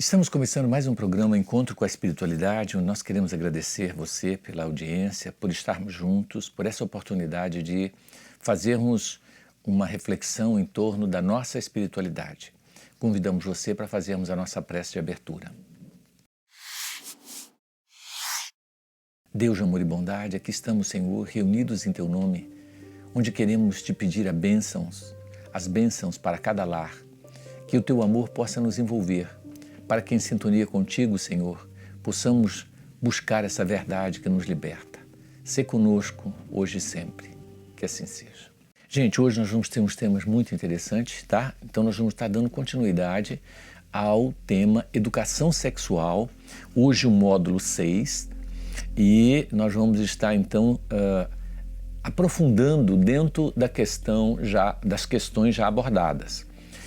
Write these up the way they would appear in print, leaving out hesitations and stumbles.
Estamos começando mais um programa Encontro com a Espiritualidade, onde nós queremos agradecer você pela audiência, por estarmos juntos, por essa oportunidade de fazermos uma reflexão em torno da nossa espiritualidade. Convidamos você para fazermos a nossa prece de abertura. Deus de amor e bondade, aqui estamos, Senhor, reunidos em Teu nome, onde queremos Te pedir as bênçãos para cada lar, que o Teu amor possa nos envolver, para que em sintonia contigo, Senhor, possamos buscar essa verdade que nos liberta. Sê conosco, hoje e sempre. Que assim seja. Gente, hoje nós vamos ter uns temas muito interessantes, tá? Então nós vamos estar dando continuidade ao tema Educação Sexual, hoje o módulo 6, e nós vamos estar então aprofundando dentro das questões já abordadas.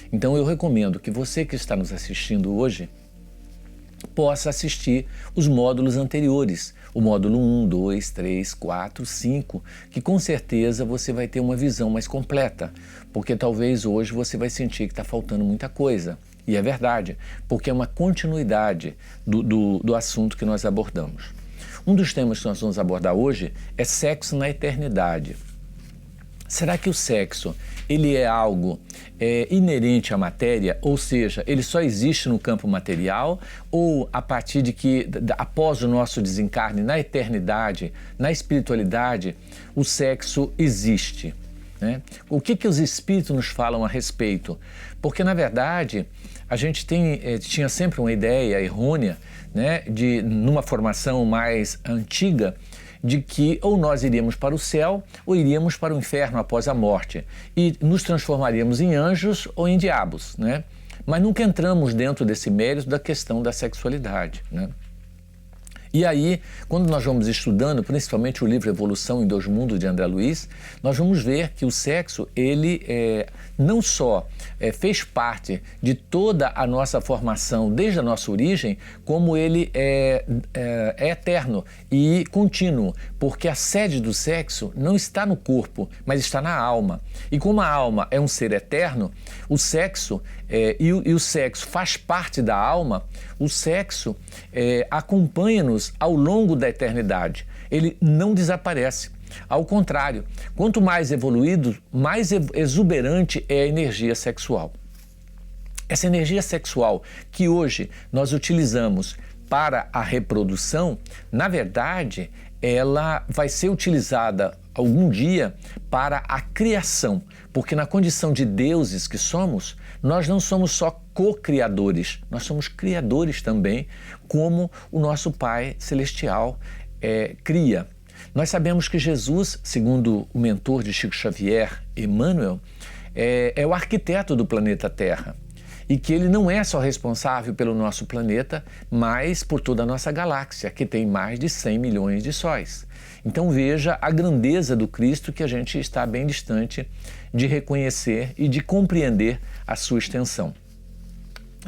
Então eu recomendo que você que está nos assistindo hoje possa assistir os módulos anteriores, o módulo 1, 2, 3, 4, 5, que com certeza você vai ter uma visão mais completa, porque talvez hoje você vai sentir que está faltando muita coisa. E é verdade, porque é uma continuidade do assunto que nós abordamos. Um dos temas que nós vamos abordar hoje é sexo na eternidade. Será que o sexo ele é algo inerente à matéria, ou seja, ele só existe no campo material, ou a partir de que, após o nosso desencarne, na eternidade, na espiritualidade, o sexo existe? Né? O que os espíritos nos falam a respeito? Porque, na verdade, a gente tinha sempre uma ideia errônea, né, numa formação mais antiga, de que ou nós iríamos para o céu ou iríamos para o inferno após a morte e nos transformaríamos em anjos ou em diabos, né? Mas nunca entramos dentro desse mérito da questão da sexualidade, né? E aí, quando nós vamos estudando, principalmente o livro Evolução em 2 Mundos de André Luiz, nós vamos ver que o sexo, ele não só fez parte de toda a nossa formação desde a nossa origem, como ele é eterno e contínuo, porque a sede do sexo não está no corpo, mas está na alma. E como a alma é um ser eterno, o sexo e o sexo faz parte da alma, o sexo acompanha-nos ao longo da eternidade. Ele não desaparece. Ao contrário, quanto mais evoluído, mais exuberante é a energia sexual. Essa energia sexual que hoje nós utilizamos para a reprodução, na verdade, ela vai ser utilizada algum dia para a criação, porque na condição de deuses que somos, nós não somos só co-criadores, nós somos criadores também, como o nosso Pai Celestial cria. Nós sabemos que Jesus, segundo o mentor de Chico Xavier, Emmanuel, é o arquiteto do planeta Terra e que ele não é só responsável pelo nosso planeta, mas por toda a nossa galáxia, que tem mais de 100 milhões de sóis. Então veja a grandeza do Cristo que a gente está bem distante de reconhecer e de compreender a sua extensão.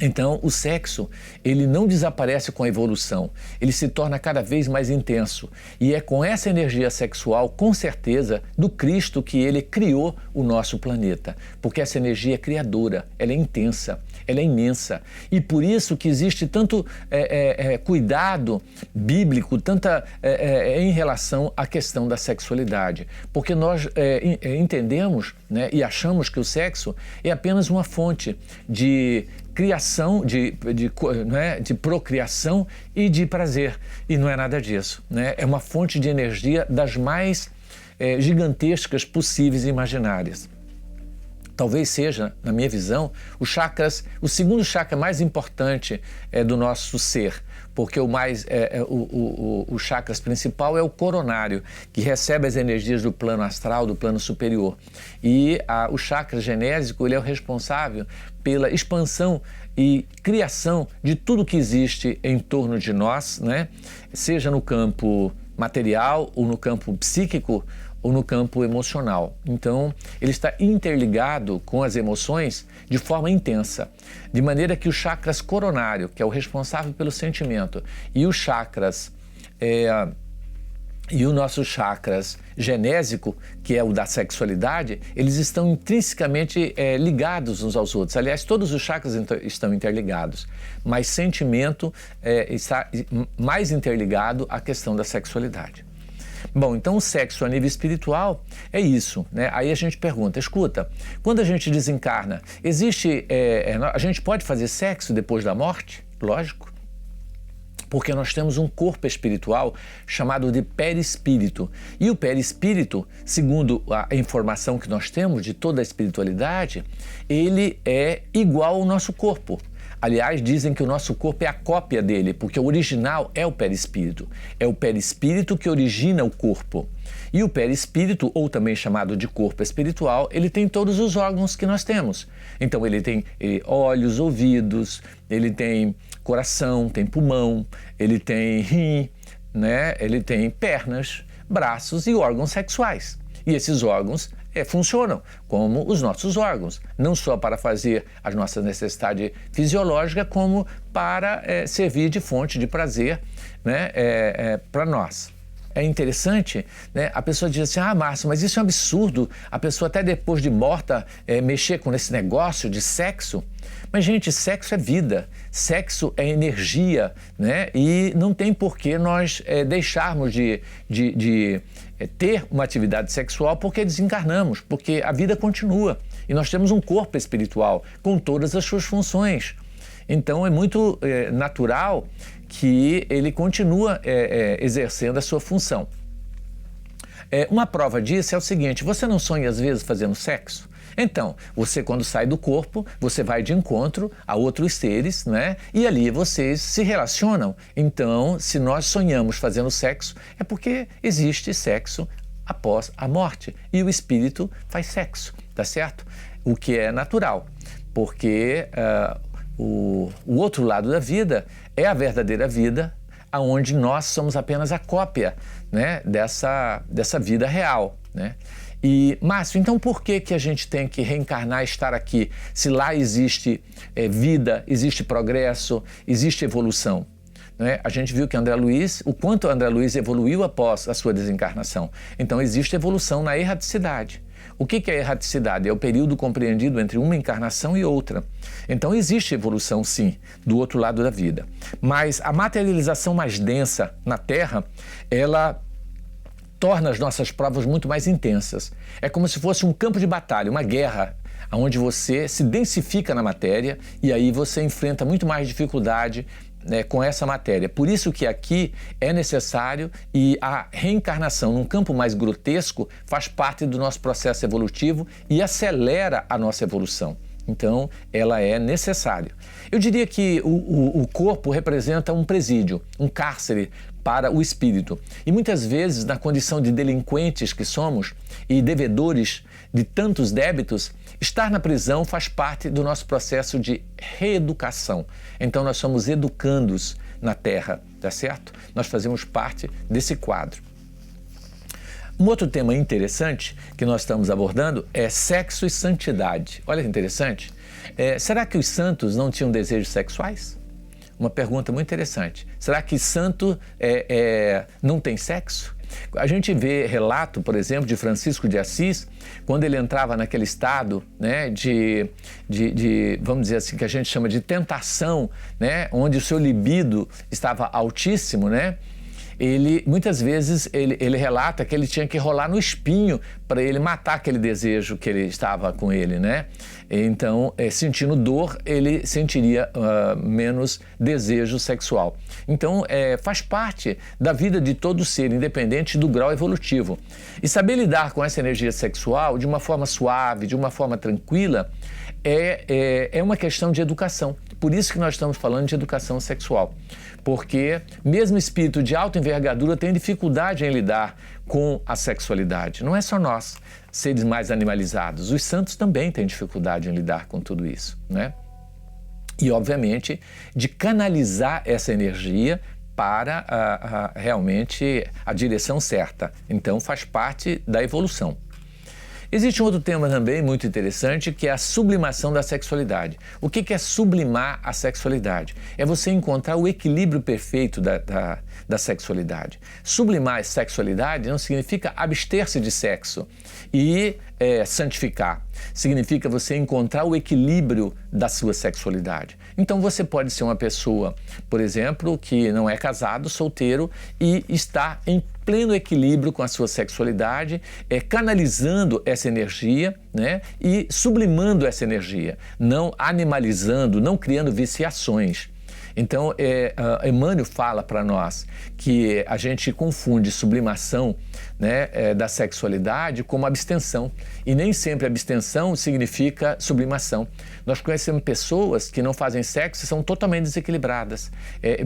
Então, o sexo, ele não desaparece com a evolução, ele se torna cada vez mais intenso. E é com essa energia sexual, com certeza, do Cristo que ele criou o nosso planeta. Porque essa energia é criadora, ela é intensa, ela é imensa. E por isso que existe tanto cuidado bíblico, em relação à questão da sexualidade. Porque nós entendemos, né, e achamos que o sexo é apenas uma fonte de criação, de procriação e de prazer. E não é nada disso, né? É uma fonte de energia das mais gigantescas possíveis e imaginárias. Talvez seja, na minha visão, o segundo chakra mais importante do nosso ser, porque o chakras principal é o coronário, que recebe as energias do plano astral, do plano superior. E o chakra genésico, ele é o responsável pela expansão e criação de tudo que existe em torno de nós, né? Seja no campo material ou no campo psíquico ou no campo emocional. Então, ele está interligado com as emoções de forma intensa, de maneira que o chakras coronário, que é o responsável pelo sentimento, e os chakras e o nosso chakras genésico, que é o da sexualidade, eles estão intrinsecamente ligados uns aos outros. Aliás, todos os chakras estão interligados, mas sentimento está mais interligado à questão da sexualidade. Bom, então o sexo a nível espiritual é isso, né? Aí a gente pergunta, escuta, quando a gente desencarna, a gente pode fazer sexo depois da morte? Lógico. Porque nós temos um corpo espiritual chamado de perispírito. E o perispírito, segundo a informação que nós temos de toda a espiritualidade, ele é igual ao nosso corpo. Aliás, dizem que o nosso corpo é a cópia dele, porque o original é o perispírito. É o perispírito que origina o corpo. E o perispírito, ou também chamado de corpo espiritual, ele tem todos os órgãos que nós temos. Então ele tem olhos, ouvidos, ele tem coração, tem pulmão, ele tem rim, né? Ele tem pernas, braços e órgãos sexuais. E esses órgãos funcionam como os nossos órgãos, não só para fazer as nossas necessidades fisiológicas, como para servir de fonte de prazer, né? Para nós. É interessante, né? A pessoa diz assim, Márcio, mas isso é um absurdo, a pessoa até depois de morta mexer com esse negócio de sexo. Mas, gente, sexo é vida, sexo é energia, né? E não tem por que nós deixarmos de ter uma atividade sexual porque desencarnamos, porque a vida continua e nós temos um corpo espiritual com todas as suas funções. Então é muito natural que ele continua exercendo a sua função. Uma prova disso é o seguinte, você não sonha às vezes fazendo sexo? Então, você quando sai do corpo, você vai de encontro a outros seres, né? E ali vocês se relacionam. Então, se nós sonhamos fazendo sexo, é porque existe sexo após a morte. E o espírito faz sexo, tá certo? O que é natural, porque o outro lado da vida é a verdadeira vida, onde nós somos apenas a cópia, né, dessa vida real, né? E, Márcio, então por que a gente tem que reencarnar e estar aqui, se lá existe vida, existe progresso, existe evolução? Né? A gente viu que o quanto André Luiz evoluiu após a sua desencarnação. Então existe evolução na erraticidade. O que é erraticidade? É o período compreendido entre uma encarnação e outra. Então existe evolução, sim, do outro lado da vida. Mas a materialização mais densa na Terra, ela torna as nossas provas muito mais intensas. É como se fosse um campo de batalha, uma guerra, onde você se densifica na matéria e aí você enfrenta muito mais dificuldade, né, com essa matéria. Por isso que aqui é necessário e a reencarnação num campo mais grotesco faz parte do nosso processo evolutivo e acelera a nossa evolução. Então, ela é necessária. Eu diria que o corpo representa um presídio, um cárcere para o espírito. E muitas vezes, na condição de delinquentes que somos e devedores de tantos débitos, estar na prisão faz parte do nosso processo de reeducação. Então, nós somos educandos na Terra, tá certo? Nós fazemos parte desse quadro. Um outro tema interessante que nós estamos abordando é sexo e santidade. Olha que interessante. Será que os santos não tinham desejos sexuais? Uma pergunta muito interessante. Será que santo não tem sexo? A gente vê relato, por exemplo, de Francisco de Assis, quando ele entrava naquele estado, né, vamos dizer assim, que a gente chama de tentação, né, onde o seu libido estava altíssimo, né? Muitas vezes ele relata que ele tinha que rolar no espinho para ele matar aquele desejo que ele estava com ele, né? Então, sentindo dor, ele sentiria menos desejo sexual. Então, faz parte da vida de todo ser, independente do grau evolutivo. E saber lidar com essa energia sexual de uma forma suave, de uma forma tranquila, é uma questão de educação. Por isso que nós estamos falando de educação sexual. Porque mesmo espírito de alta envergadura tem dificuldade em lidar com a sexualidade. Não é só nós, seres mais animalizados. Os santos também têm dificuldade em lidar com tudo isso, né? E, obviamente, de canalizar essa energia para realmente a direção certa. Então, faz parte da evolução. Existe um outro tema também muito interessante, que é a sublimação da sexualidade. O que é sublimar a sexualidade? É você encontrar o equilíbrio perfeito da sexualidade. Sublimar a sexualidade não significa abster-se de sexo e santificar. Significa você encontrar o equilíbrio da sua sexualidade. Então você pode ser uma pessoa, por exemplo, que não é casado, solteiro e está em pleno equilíbrio com a sua sexualidade, canalizando essa energia, né, e sublimando essa energia, não animalizando, não criando viciações. Então, Emmanuel fala para nós que a gente confunde sublimação, né, da sexualidade como abstenção. E nem sempre abstenção significa sublimação. Nós conhecemos pessoas que não fazem sexo e são totalmente desequilibradas,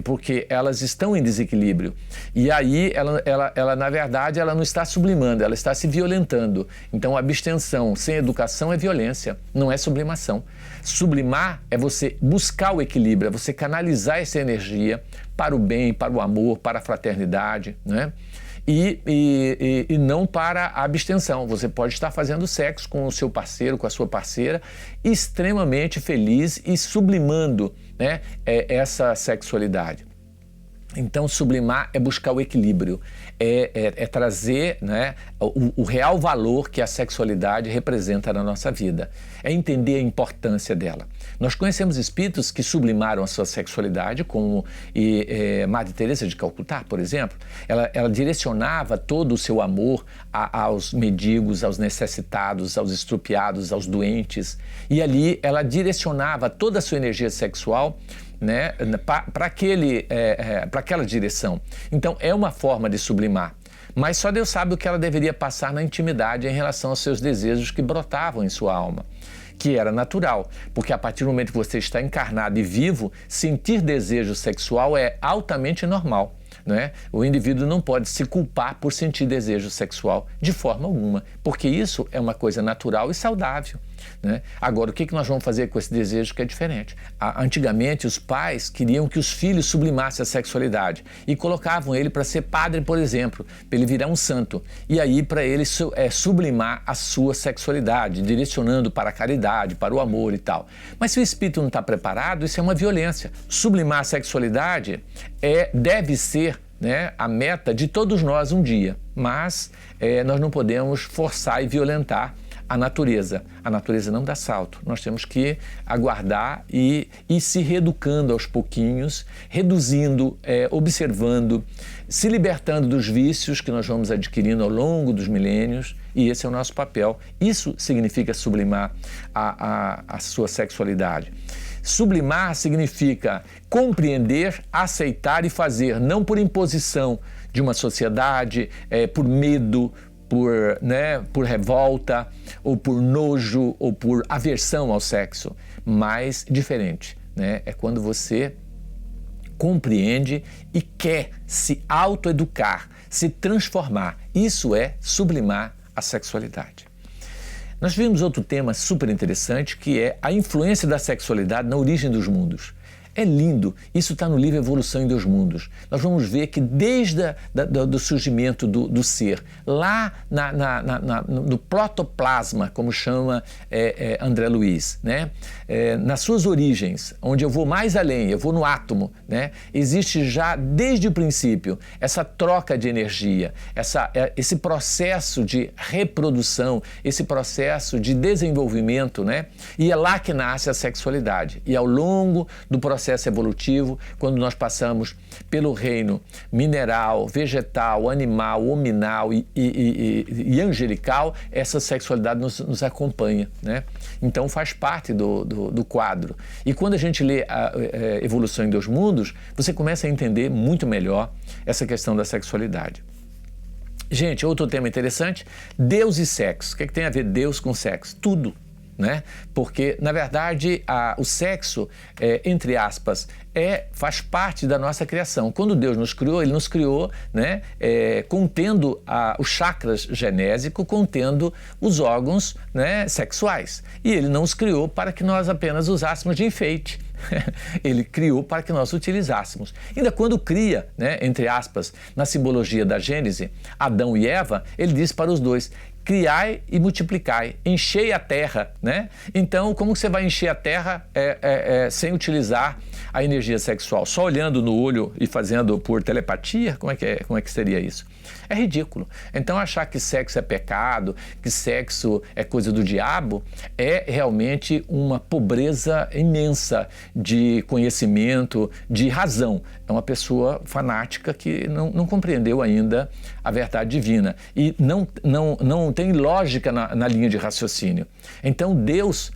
porque elas estão em desequilíbrio. E aí, ela, na verdade, ela não está sublimando, ela está se violentando. Então, abstenção sem educação é violência, não é sublimação. Sublimar é você buscar o equilíbrio, é você canalizar essa energia para o bem, para o amor, para a fraternidade, né? E não para a abstenção. Você pode estar fazendo sexo com o seu parceiro, com a sua parceira, extremamente feliz e sublimando, né, essa sexualidade. Então, sublimar é buscar o equilíbrio, é trazer, né, o real valor que a sexualidade representa na nossa vida, é entender a importância dela. Nós conhecemos espíritos que sublimaram a sua sexualidade, como Madre Teresa de Calcutá, por exemplo. Ela direcionava todo o seu amor aos mendigos, aos necessitados, aos estrupiados, aos doentes, e ali ela direcionava toda a sua energia sexual, né, para aquela direção. Então, é uma forma de sublimar. Mas só Deus sabe o que ela deveria passar na intimidade em relação aos seus desejos que brotavam em sua alma, que era natural, porque a partir do momento que você está encarnado e vivo, sentir desejo sexual é altamente normal. Né? O indivíduo não pode se culpar por sentir desejo sexual de forma alguma, porque isso é uma coisa natural e saudável. Né? Agora, o que nós vamos fazer com esse desejo que é diferente? Antigamente, os pais queriam que os filhos sublimassem a sexualidade e colocavam ele para ser padre, por exemplo, para ele virar um santo. E aí, para ele sublimar a sua sexualidade, direcionando para a caridade, para o amor e tal. Mas se o espírito não está preparado, isso é uma violência. Sublimar a sexualidade deve ser, né, a meta de todos nós um dia, mas nós não podemos forçar e violentar a natureza. A natureza não dá salto. Nós temos que aguardar e ir se reeducando aos pouquinhos, reduzindo, observando, se libertando dos vícios que nós vamos adquirindo ao longo dos milênios, e esse é o nosso papel. Isso significa sublimar a sua sexualidade. Sublimar significa compreender, aceitar e fazer, não por imposição de uma sociedade, por medo, por revolta, ou por nojo, ou por aversão ao sexo, mas diferente, né? É quando você compreende e quer se autoeducar, se transformar. Isso é sublimar a sexualidade. Nós vimos outro tema super interessante, que é a influência da sexualidade na origem dos mundos. É lindo, isso está no livro Evolução em Dois Mundos. Nós vamos ver que desde do surgimento do ser, lá no protoplasma, como chama André Luiz, né? Nas suas origens, onde eu vou mais além, eu vou no átomo, né? Existe já desde o princípio essa troca de energia, esse processo de reprodução, esse processo de desenvolvimento, né? E é lá que nasce a sexualidade. E ao longo do processo evolutivo, quando nós passamos pelo reino mineral, vegetal, animal, hominal e angelical, essa sexualidade nos acompanha, né? Então faz parte do quadro. E quando a gente lê a Evolução em Dois Mundos, você começa a entender muito melhor essa questão da sexualidade. Gente, outro tema interessante, Deus e sexo. O que tem a ver Deus com sexo? Tudo. Né? Porque, na verdade, o sexo, entre aspas, faz parte da nossa criação. Quando Deus nos criou, Ele nos criou, né, contendo os chakras genésicos, contendo os órgãos, né, sexuais. E Ele não os criou para que nós apenas usássemos de enfeite. Ele criou para que nós utilizássemos. Ainda quando cria, né, entre aspas, na simbologia da Gênese, Adão e Eva, ele diz para os dois: criai e multiplicai, enchei a terra, né? Então, como você vai encher a terra sem utilizar a energia sexual? Só olhando no olho e fazendo por telepatia? Como é que seria isso? É ridículo. Então, achar que sexo é pecado, que sexo é coisa do diabo, é realmente uma pobreza imensa de conhecimento, de razão. É uma pessoa fanática que não compreendeu ainda a verdade divina e não tem lógica na linha de raciocínio. Então, Deus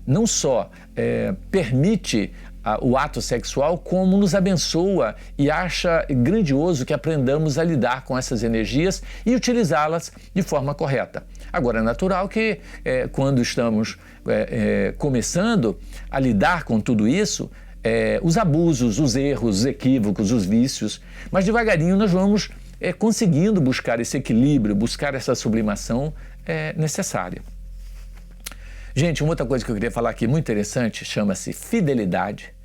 não só permite o ato sexual, como nos abençoa e acha grandioso que aprendamos a lidar com essas energias e utilizá-las de forma correta. Agora, é natural que quando estamos começando a lidar com tudo isso, os abusos, os erros, os equívocos, os vícios, mas devagarinho nós vamos conseguindo buscar esse equilíbrio, buscar essa sublimação necessária. Gente, uma outra coisa que eu queria falar aqui muito interessante chama-se fidelidade,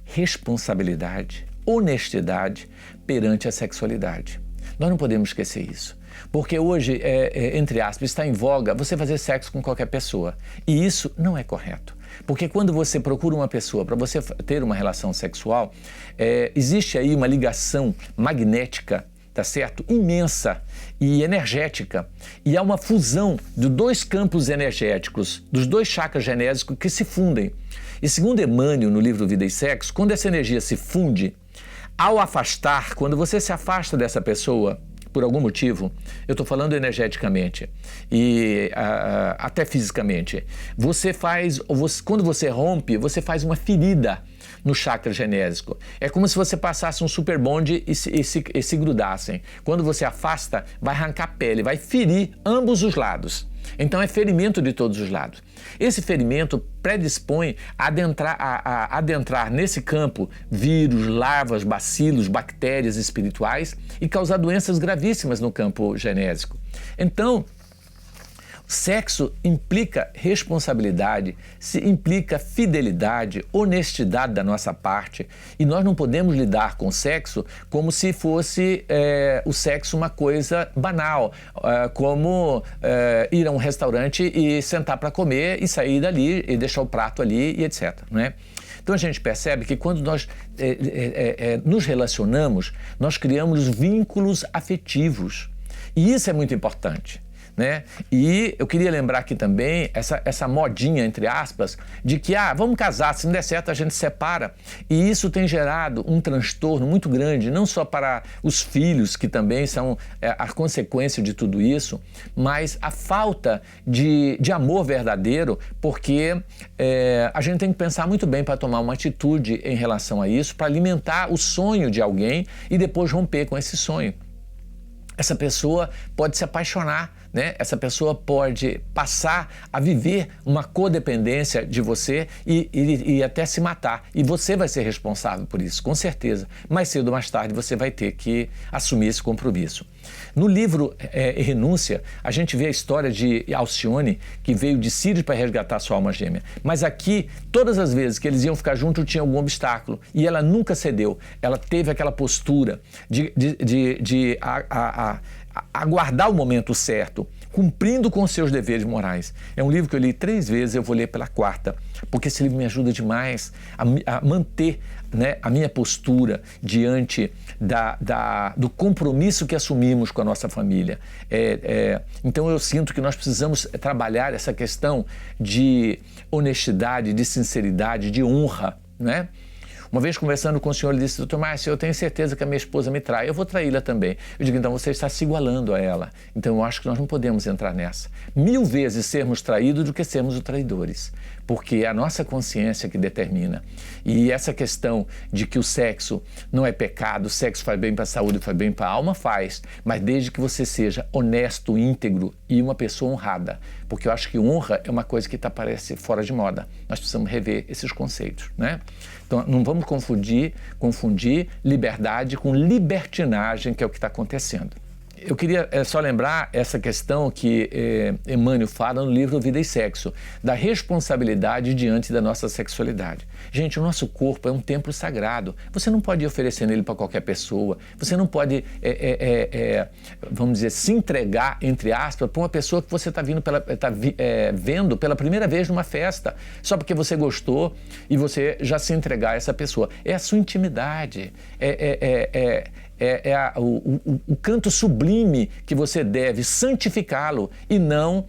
responsabilidade, honestidade perante a sexualidade. Nós não podemos esquecer isso, porque hoje, entre aspas, está em voga você fazer sexo com qualquer pessoa e isso não é correto. Porque quando você procura uma pessoa para você ter uma relação sexual, existe aí uma ligação magnética, tá certo? Imensa e energética. E há uma fusão de dois campos energéticos, dos dois chakras genésicos que se fundem. E segundo Emmanuel, no livro Vida e Sexo, quando essa energia se funde, ao afastar, quando você se afasta dessa pessoa, por algum motivo, eu estou falando energeticamente e até fisicamente, quando você rompe, você faz uma ferida no chakra genésico. É como se você passasse um super bonde e se grudassem. Quando você afasta, vai arrancar pele, vai ferir ambos os lados. Então é ferimento de todos os lados. Esse ferimento predispõe a adentrar nesse campo vírus, larvas, bacilos, bactérias espirituais e causar doenças gravíssimas no campo genésico. Então, sexo implica responsabilidade, implica fidelidade, honestidade da nossa parte e nós não podemos lidar com o sexo como se fosse o sexo uma coisa banal, como ir a um restaurante e sentar para comer e sair dali e deixar o prato ali e etc. Né? Então a gente percebe que quando nós nos relacionamos, nós criamos vínculos afetivos e isso é muito importante. Né? E eu queria lembrar aqui também essa modinha, entre aspas, de que vamos casar, se não der certo a gente separa. E isso tem gerado um transtorno muito grande, não só para os filhos, que também são a consequência de tudo isso, mas a falta de amor verdadeiro, porque a gente tem que pensar muito bem para tomar uma atitude em relação a isso, para alimentar o sonho de alguém e depois romper com esse sonho. Essa pessoa pode se apaixonar, né? Essa pessoa pode passar a viver uma codependência de você e até se matar. E você vai ser responsável por isso, com certeza. Mais cedo ou mais tarde você vai ter que assumir esse compromisso. No livro Renúncia, a gente vê a história de Alcione, que veio de Sírios para resgatar sua alma gêmea. Mas aqui, todas as vezes que eles iam ficar juntos, tinha algum obstáculo. E ela nunca cedeu. Ela teve aquela postura de aguardar o momento certo, cumprindo com seus deveres morais. É um livro que eu li 3 vezes, eu vou ler pela 4ª, porque esse livro me ajuda demais a manter, né, a minha postura diante do compromisso que assumimos com a nossa família. Então eu sinto que nós precisamos trabalhar essa questão de honestidade, de sinceridade, de honra, né? Uma vez conversando com o senhor, ele disse: doutor Márcio, eu tenho certeza que a minha esposa me trai, eu vou traí-la também. Eu digo: então você está se igualando a ela. Então eu acho que nós não podemos entrar nessa. 1000 vezes sermos traídos do que sermos os traidores, porque é a nossa consciência que determina. E essa questão de que o sexo não é pecado, o sexo faz bem para a saúde, faz bem para a alma, faz, mas desde que você seja honesto, íntegro e uma pessoa honrada, porque eu acho que honra é uma coisa que parece fora de moda. Nós precisamos rever esses conceitos, né? Então, não vamos confundir liberdade com libertinagem, que é o que está acontecendo. eu queria só lembrar essa questão que Emmanuel fala no livro Vida e Sexo, da responsabilidade diante da nossa sexualidade. Gente, o nosso corpo é um templo sagrado. Você não pode ir oferecendo ele para qualquer pessoa. Você não pode, vamos dizer, se entregar, entre aspas, para uma pessoa que você está vendo pela primeira vez numa festa, só porque você gostou e você já se entregar a essa pessoa. É a sua intimidade, o canto sublime que você deve santificá-lo e não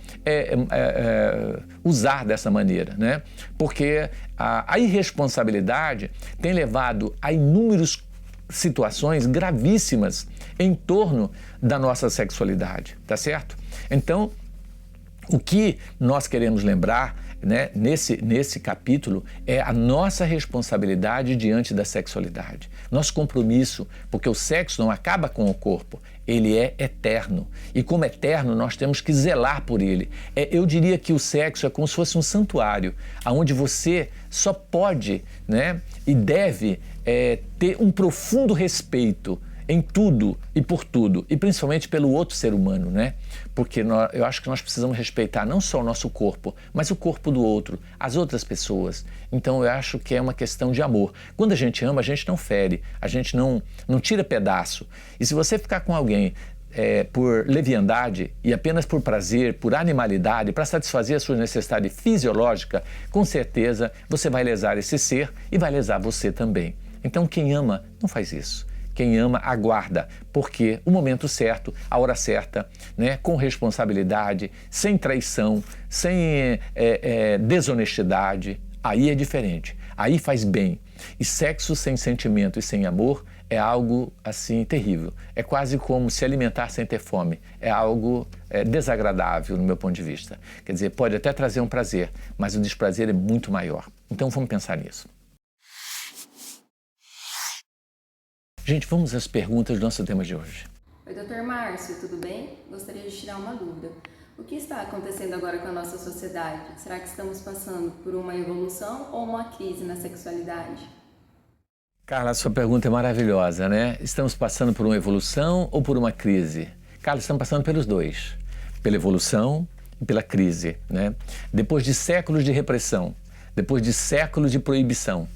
usar dessa maneira, né? Porque a irresponsabilidade tem levado a inúmeras situações gravíssimas em torno da nossa sexualidade, tá certo? Então, o que nós queremos lembrar, né, nesse capítulo é a nossa responsabilidade diante da sexualidade, nosso compromisso, porque o sexo não acaba com o corpo, ele é eterno e como eterno nós temos que zelar por ele. Eu diria que o sexo é como se fosse um santuário, onde você só pode, né, e deve ter um profundo respeito em tudo e por tudo, e principalmente pelo outro ser humano, né? Porque eu acho que nós precisamos respeitar não só o nosso corpo, mas o corpo do outro, as outras pessoas. Então eu acho que é uma questão de amor. Quando a gente ama, a gente não fere, a gente não tira pedaço. E se você ficar com alguém por leviandade e apenas por prazer, por animalidade, para satisfazer a sua necessidade fisiológica, com certeza você vai lesar esse ser e vai lesar você também. Então quem ama não faz isso. Quem ama, aguarda, porque o momento certo, a hora certa, né, com responsabilidade, sem traição, sem desonestidade, aí é diferente, aí faz bem. E sexo sem sentimento e sem amor é algo assim terrível. É quase como se alimentar sem ter fome. É algo desagradável no meu ponto de vista. Quer dizer, pode até trazer um prazer, mas o desprazer é muito maior. Então vamos pensar nisso. Gente, vamos às perguntas do nosso tema de hoje. Oi, Dr. Márcio, tudo bem? Gostaria de tirar uma dúvida. O que está acontecendo agora com a nossa sociedade? Será que estamos passando por uma evolução ou uma crise na sexualidade? Carla, a sua pergunta é maravilhosa, né? Estamos passando por uma evolução ou por uma crise? Carla, estamos passando pelos dois. Pela evolução e pela crise, né? Depois de séculos de repressão, depois de séculos de proibição,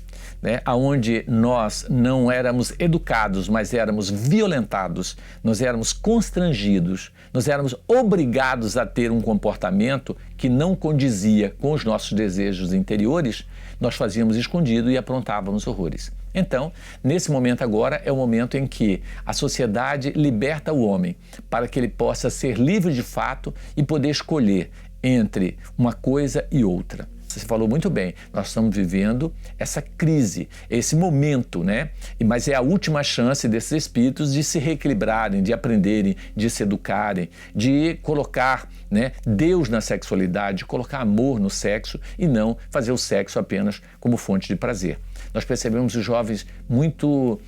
né, onde nós não éramos educados, mas éramos violentados, nós éramos constrangidos, nós éramos obrigados a ter um comportamento que não condizia com os nossos desejos interiores, nós fazíamos escondido e aprontávamos horrores. Então, nesse momento agora é o momento em que a sociedade liberta o homem para que ele possa ser livre de fato e poder escolher entre uma coisa e outra. Você falou muito bem, nós estamos vivendo essa crise, esse momento, né? Mas é a última chance desses espíritos de se reequilibrarem, de aprenderem, de se educarem, de colocar, né, Deus na sexualidade, de colocar amor no sexo e não fazer o sexo apenas como fonte de prazer. Nós percebemos os jovens muito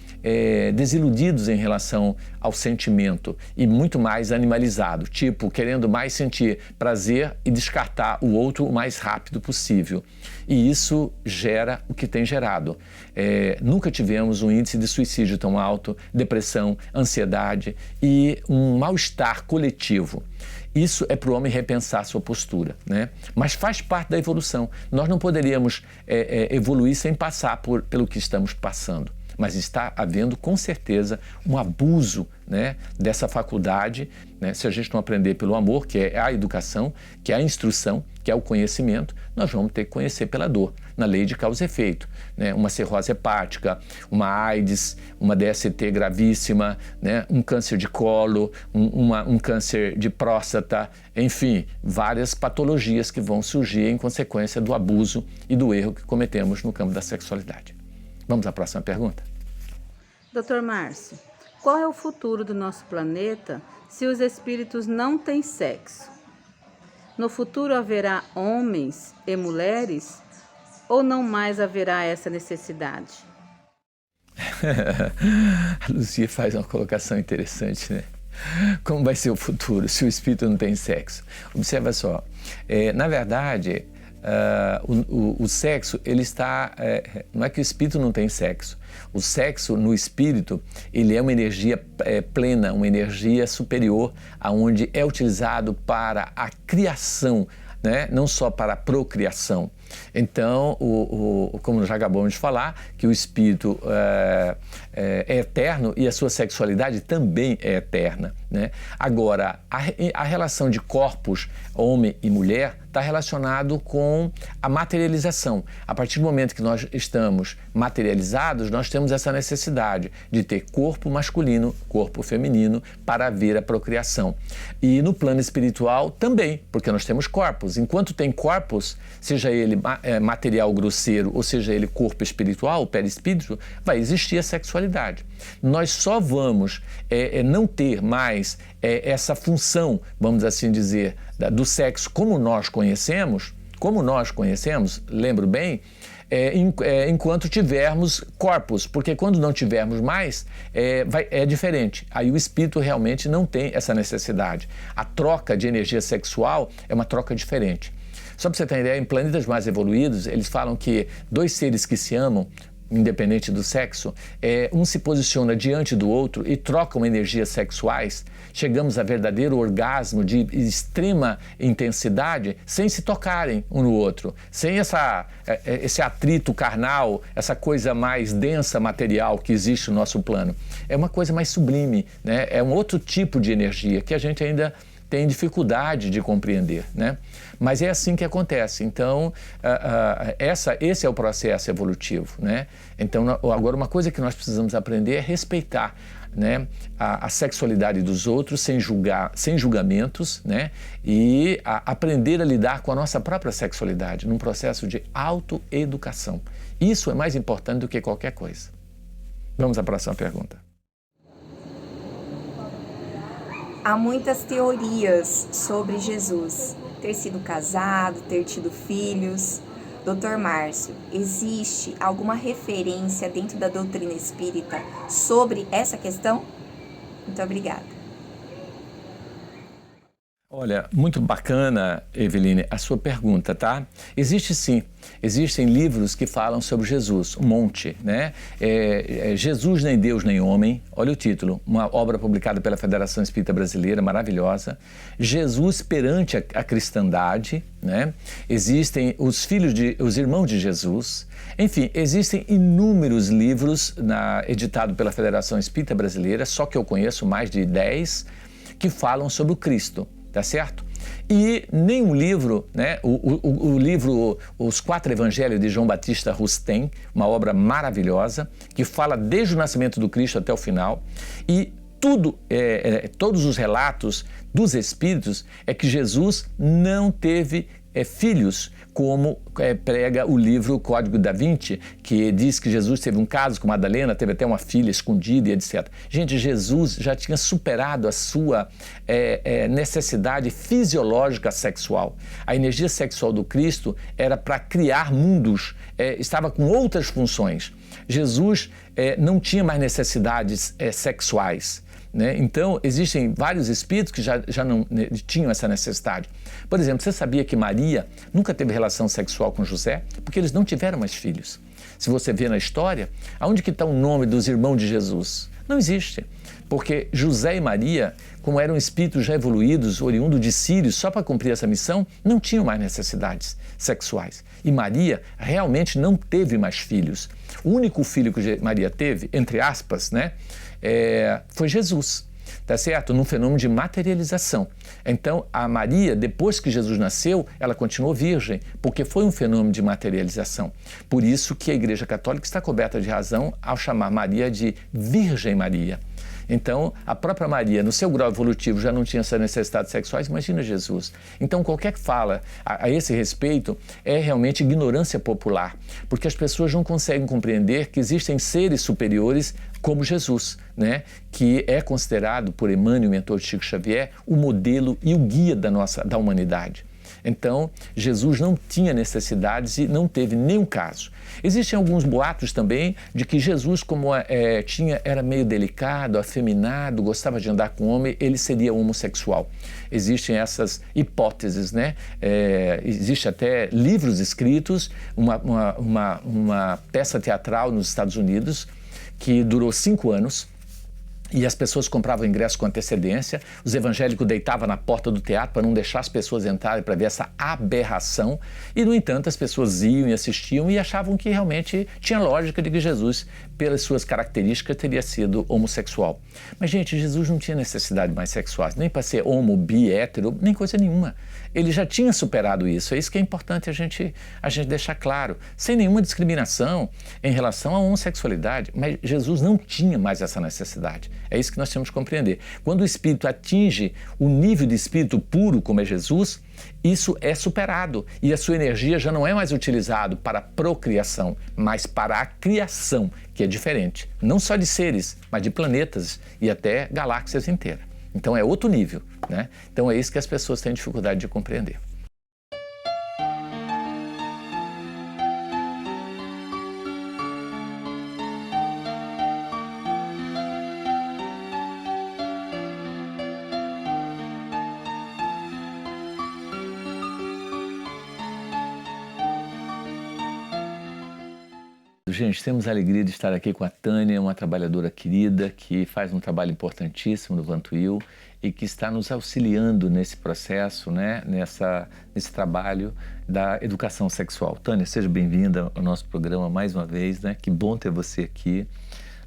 desiludidos em relação ao sentimento e muito mais animalizados, tipo, querendo mais sentir prazer e descartar o outro o mais rápido possível. E isso gera o que tem gerado. Nunca tivemos um índice de suicídio tão alto, depressão, ansiedade e um mal-estar coletivo. Isso é para o homem repensar sua postura, né? Mas faz parte da evolução. Nós não poderíamos evoluir sem passar pelo que estamos passando. Mas está havendo, com certeza, um abuso, né, dessa faculdade, né? Se a gente não aprender pelo amor, que é a educação, que é a instrução, que é o conhecimento, nós vamos ter que conhecer pela dor, na lei de causa e efeito, né? Uma cirrose hepática, uma AIDS, uma DST gravíssima, né? Um câncer de colo, um câncer de próstata, enfim, várias patologias que vão surgir em consequência do abuso e do erro que cometemos no campo da sexualidade. Vamos à próxima pergunta? Dr. Márcio, qual é o futuro do nosso planeta se os espíritos não têm sexo? No futuro haverá homens e mulheres ou não mais haverá essa necessidade? A Luzia faz uma colocação interessante, né? Como vai ser o futuro se o espírito não tem sexo? Observa só, na verdade, o sexo, ele está... não é que o espírito não tem sexo. O sexo no espírito, ele é uma energia plena, uma energia superior, aonde é utilizado para a criação, né? Não só para a procriação. Então, como já acabamos de falar, que o espírito é eterno e a sua sexualidade também é eterna, né? Agora, a relação de corpos, homem e mulher, está relacionado com a materialização. A partir do momento que nós estamos materializados, nós temos essa necessidade de ter corpo masculino, corpo feminino, para haver a procriação. E no plano espiritual também, porque nós temos corpos. Enquanto tem corpos, seja ele material grosseiro, ou seja ele corpo espiritual, perispírito, vai existir a sexualidade. Nós só vamos não ter mais essa função, vamos assim dizer, do sexo como nós conhecemos, lembro bem, enquanto tivermos corpos, porque quando não tivermos mais, é diferente. Aí o espírito realmente não tem essa necessidade. A troca de energia sexual é uma troca diferente. Só para você ter uma ideia, em planetas mais evoluídos, eles falam que dois seres que se amam, independente do sexo, um se posiciona diante do outro e trocam energias sexuais, chegamos a verdadeiro orgasmo de extrema intensidade sem se tocarem um no outro, sem esse atrito carnal, essa coisa mais densa material que existe no nosso plano. É uma coisa mais sublime, né? É um outro tipo de energia que a gente ainda tem dificuldade de compreender, né? Mas é assim que acontece. Então, esse é o processo evolutivo, né? Então, agora, uma coisa que nós precisamos aprender é respeitar, né, a sexualidade dos outros sem julgamentos, né? E aprender a lidar com a nossa própria sexualidade num processo de autoeducação. Isso é mais importante do que qualquer coisa. Vamos à próxima pergunta. Há muitas teorias sobre Jesus, ter sido casado, ter tido filhos. Dr. Márcio, existe alguma referência dentro da doutrina espírita sobre essa questão? Muito obrigada. Olha, muito bacana, Eveline, a sua pergunta, tá? Existe sim, existem livros que falam sobre Jesus, um monte, né? Jesus nem Deus nem homem, olha o título, uma obra publicada pela Federação Espírita Brasileira, maravilhosa. Jesus perante a cristandade, né? Existem os irmãos de Jesus, enfim, existem inúmeros livros editados pela Federação Espírita Brasileira, só que eu conheço mais de 10, que falam sobre o Cristo. Tá certo? E nenhum livro, né? O livro Os Quatro Evangelhos de João Batista Rustem, uma obra maravilhosa, que fala desde o nascimento do Cristo até o final, e todos os relatos dos Espíritos é que Jesus não teve filhos, como prega o livro Código da Vinci, que diz que Jesus teve um caso com Madalena, teve até uma filha escondida e etc. Gente, Jesus já tinha superado a sua necessidade fisiológica sexual. A energia sexual do Cristo era para criar mundos, estava com outras funções. Jesus não tinha mais necessidades sexuais, né? Então, existem vários espíritos que já não tinham essa necessidade. Por exemplo, você sabia que Maria nunca teve relação sexual com José? Porque eles não tiveram mais filhos. Se você vê na história, aonde que está o nome dos irmãos de Jesus? Não existe. Porque José e Maria, como eram espíritos já evoluídos, oriundos de Sírios, só para cumprir essa missão, não tinham mais necessidades sexuais. E Maria realmente não teve mais filhos. O único filho que Maria teve, entre aspas, né, foi Jesus, tá certo? Num fenômeno de materialização. Então, a Maria, depois que Jesus nasceu, ela continuou virgem, porque foi um fenômeno de materialização. Por isso que a Igreja Católica está coberta de razão ao chamar Maria de Virgem Maria. Então, a própria Maria, no seu grau evolutivo, já não tinha essas necessidades sexuais, imagina Jesus. Então, qualquer fala a esse respeito é realmente ignorância popular, porque as pessoas não conseguem compreender que existem seres superiores como Jesus, né? Que é considerado por Emmanuel, mentor de Chico Xavier, o modelo e o guia da humanidade. Então, Jesus não tinha necessidades e não teve nenhum caso. Existem alguns boatos também de que Jesus, como era meio delicado, afeminado, gostava de andar com homem, ele seria homossexual. Existem essas hipóteses, né? Existe até livros escritos, uma peça teatral nos Estados Unidos que durou 5 anos, e as pessoas compravam ingresso com antecedência, os evangélicos deitavam na porta do teatro para não deixar as pessoas entrarem para ver essa aberração, e, no entanto, as pessoas iam e assistiam e achavam que realmente tinha lógica de que Jesus, pelas suas características, teria sido homossexual. Mas, gente, Jesus não tinha necessidade mais sexuais, nem para ser homo, bi, hétero, nem coisa nenhuma. Ele já tinha superado isso, é isso que é importante a gente deixar claro, sem nenhuma discriminação em relação à homossexualidade, mas Jesus não tinha mais essa necessidade. É isso que nós temos que compreender. Quando o espírito atinge o nível de espírito puro, como é Jesus, isso é superado e a sua energia já não é mais utilizada para a procriação, mas para a criação, que é diferente, não só de seres, mas de planetas e até galáxias inteiras. Então é outro nível, né? Então é isso que as pessoas têm dificuldade de compreender. Gente, temos a alegria de estar aqui com a Tânia, uma trabalhadora querida que faz um trabalho importantíssimo no Vantuil e que está nos auxiliando nesse processo, né, nesse trabalho da educação sexual. Tânia, seja bem-vinda ao nosso programa mais uma vez, né? Que bom ter você aqui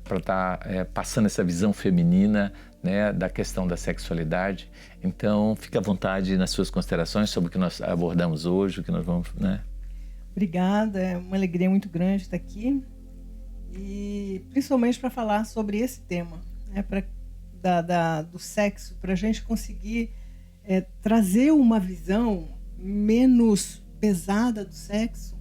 para estar passando essa visão feminina, né, da questão da sexualidade. Então, fique à vontade nas suas considerações sobre o que nós abordamos hoje, o que nós vamos, né? Obrigada, é uma alegria muito grande estar aqui e principalmente para falar sobre esse tema, né, do sexo, para a gente conseguir trazer uma visão menos pesada do sexo,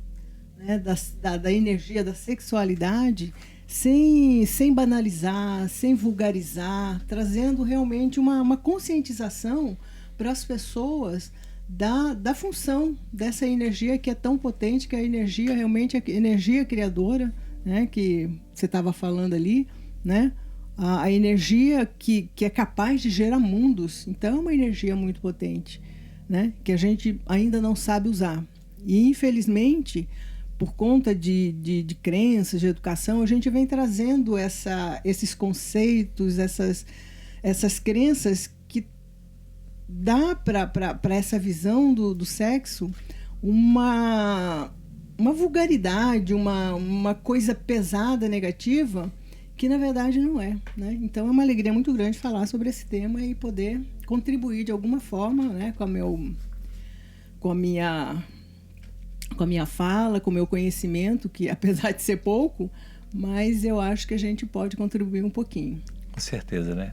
né, da energia, da sexualidade, sem banalizar, sem vulgarizar, trazendo realmente uma conscientização para as pessoas da função dessa energia que é tão potente, que é a energia realmente, a energia criadora, né, que você estava falando ali, né, a energia que é capaz de gerar mundos. Então é uma energia muito potente, né, que a gente ainda não sabe usar. E infelizmente, por conta de crenças, de educação, a gente vem trazendo esses conceitos, essas crenças dá para essa visão do sexo uma vulgaridade, uma coisa pesada, negativa, que na verdade não é, né? Então é uma alegria muito grande falar sobre esse tema e poder contribuir de alguma forma, né, com a minha fala, com o meu conhecimento, que apesar de ser pouco, mas eu acho que a gente pode contribuir um pouquinho. Com certeza, né?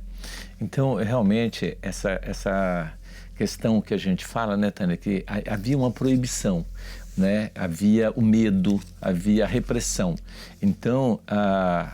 Então, realmente, essa questão que a gente fala, né, Tânia, que havia uma proibição, né? Havia o medo, havia a repressão. Então,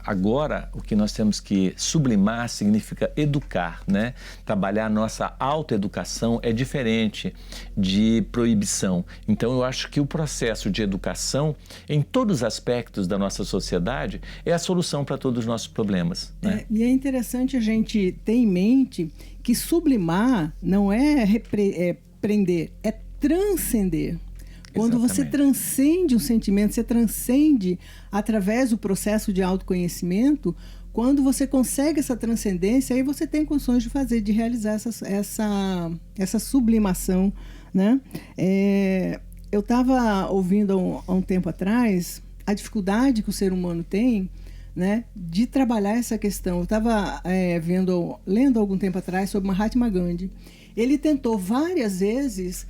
agora, o que nós temos que sublimar significa educar, né? Trabalhar a nossa autoeducação é diferente de proibição. Então, eu acho que o processo de educação, em todos os aspectos da nossa sociedade, é a solução para todos os nossos problemas, né? E é interessante a gente ter em mente que sublimar não é prender, é transcender. Quando você transcende um sentimento, você transcende através do processo de autoconhecimento. Quando você consegue essa transcendência, aí você tem condições de realizar essa sublimação, né? Eu estava ouvindo há um tempo atrás a dificuldade que o ser humano tem, né, de trabalhar essa questão. Eu estava lendo algum tempo atrás sobre Mahatma Gandhi. Ele tentou várias vezes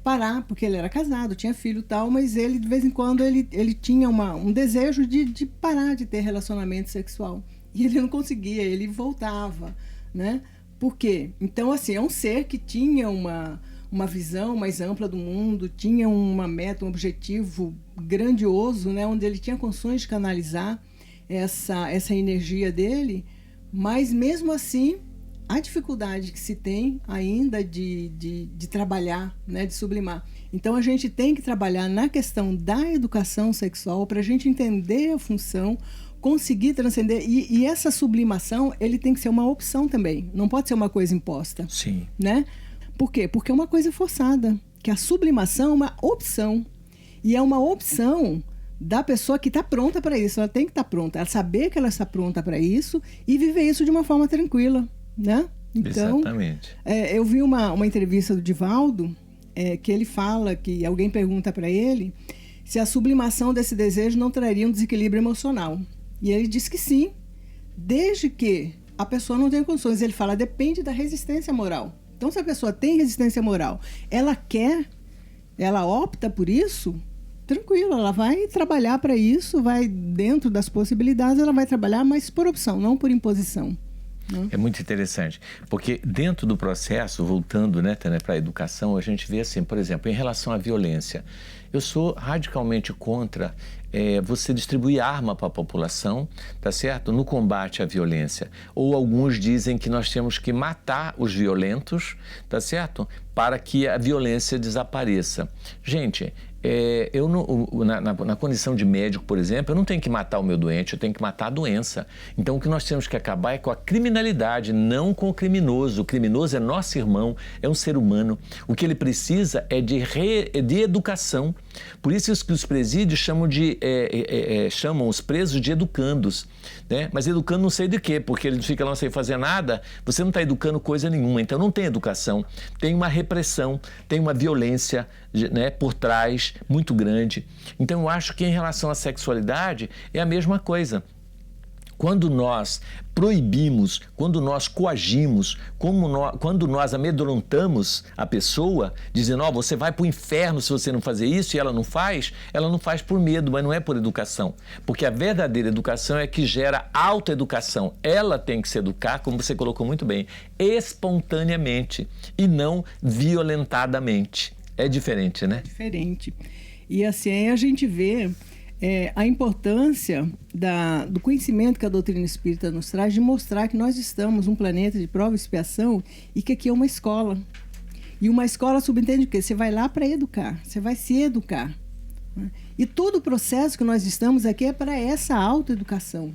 parar, porque ele era casado, tinha filho e tal, mas ele, de vez em quando, ele tinha um desejo de parar de ter relacionamento sexual. E ele não conseguia, ele voltava, né? Por quê? Então, assim, é um ser que tinha uma visão mais ampla do mundo, tinha uma meta, um objetivo grandioso, né? Onde ele tinha condições de canalizar essa energia dele, mas mesmo assim a dificuldade que se tem ainda de trabalhar, né, de sublimar. Então, a gente tem que trabalhar na questão da educação sexual para a gente entender a função, conseguir transcender. E essa sublimação, ele tem que ser uma opção também. Não pode ser uma coisa imposta. Sim. Né? Por quê? Porque é uma coisa forçada. Que a sublimação é uma opção. E é uma opção da pessoa que está pronta para isso. Ela tem que estar pronta. Ela saber que ela está pronta para isso e viver isso de uma forma tranquila. Né? Então, exatamente. Eu vi uma entrevista do Divaldo, que ele fala que alguém pergunta para ele se a sublimação desse desejo não traria um desequilíbrio emocional. E ele diz que sim, desde que a pessoa não tenha condições. Ele fala, depende da resistência moral. Então, se a pessoa tem resistência moral, ela quer, ela opta por isso, tranquilo, ela vai trabalhar para isso, vai dentro das possibilidades, ela vai trabalhar, mas por opção, não por imposição. É muito interessante, porque dentro do processo, voltando, né, para a educação, a gente vê assim, por exemplo, em relação à violência, eu sou radicalmente contra você distribuir arma para a população, tá certo? No combate à violência. Ou alguns dizem que nós temos que matar os violentos, tá certo? Para que a violência desapareça. Gente, eu na condição de médico, por exemplo, eu não tenho que matar o meu doente, eu tenho que matar a doença. Então, o que nós temos que acabar é com a criminalidade, não com o criminoso. O criminoso é nosso irmão, é um ser humano. O que ele precisa é de educação. Por isso que os presídios chamam os presos de educandos, né? Mas educando não sei de quê, porque ele fica lá sem fazer nada, você não está educando coisa nenhuma. Então, não tem educação, tem uma repressão, tem uma violência, né, por trás, muito grande. Então, eu acho que em relação à sexualidade é a mesma coisa. Quando nós proibimos, quando nós coagimos, quando nós amedrontamos a pessoa, dizendo, você vai para o inferno se você não fazer isso, e ela não faz por medo, mas não é por educação. Porque a verdadeira educação é que gera autoeducação. Ela tem que se educar, como você colocou muito bem, espontaneamente e não violentadamente. É diferente, né? É diferente. E assim a gente vê a importância do conhecimento que a doutrina espírita nos traz de mostrar que nós estamos num planeta de prova e expiação e que aqui é uma escola. E uma escola subentende o quê? Você vai lá para educar, você vai se educar. Né? E todo o processo que nós estamos aqui é para essa autoeducação.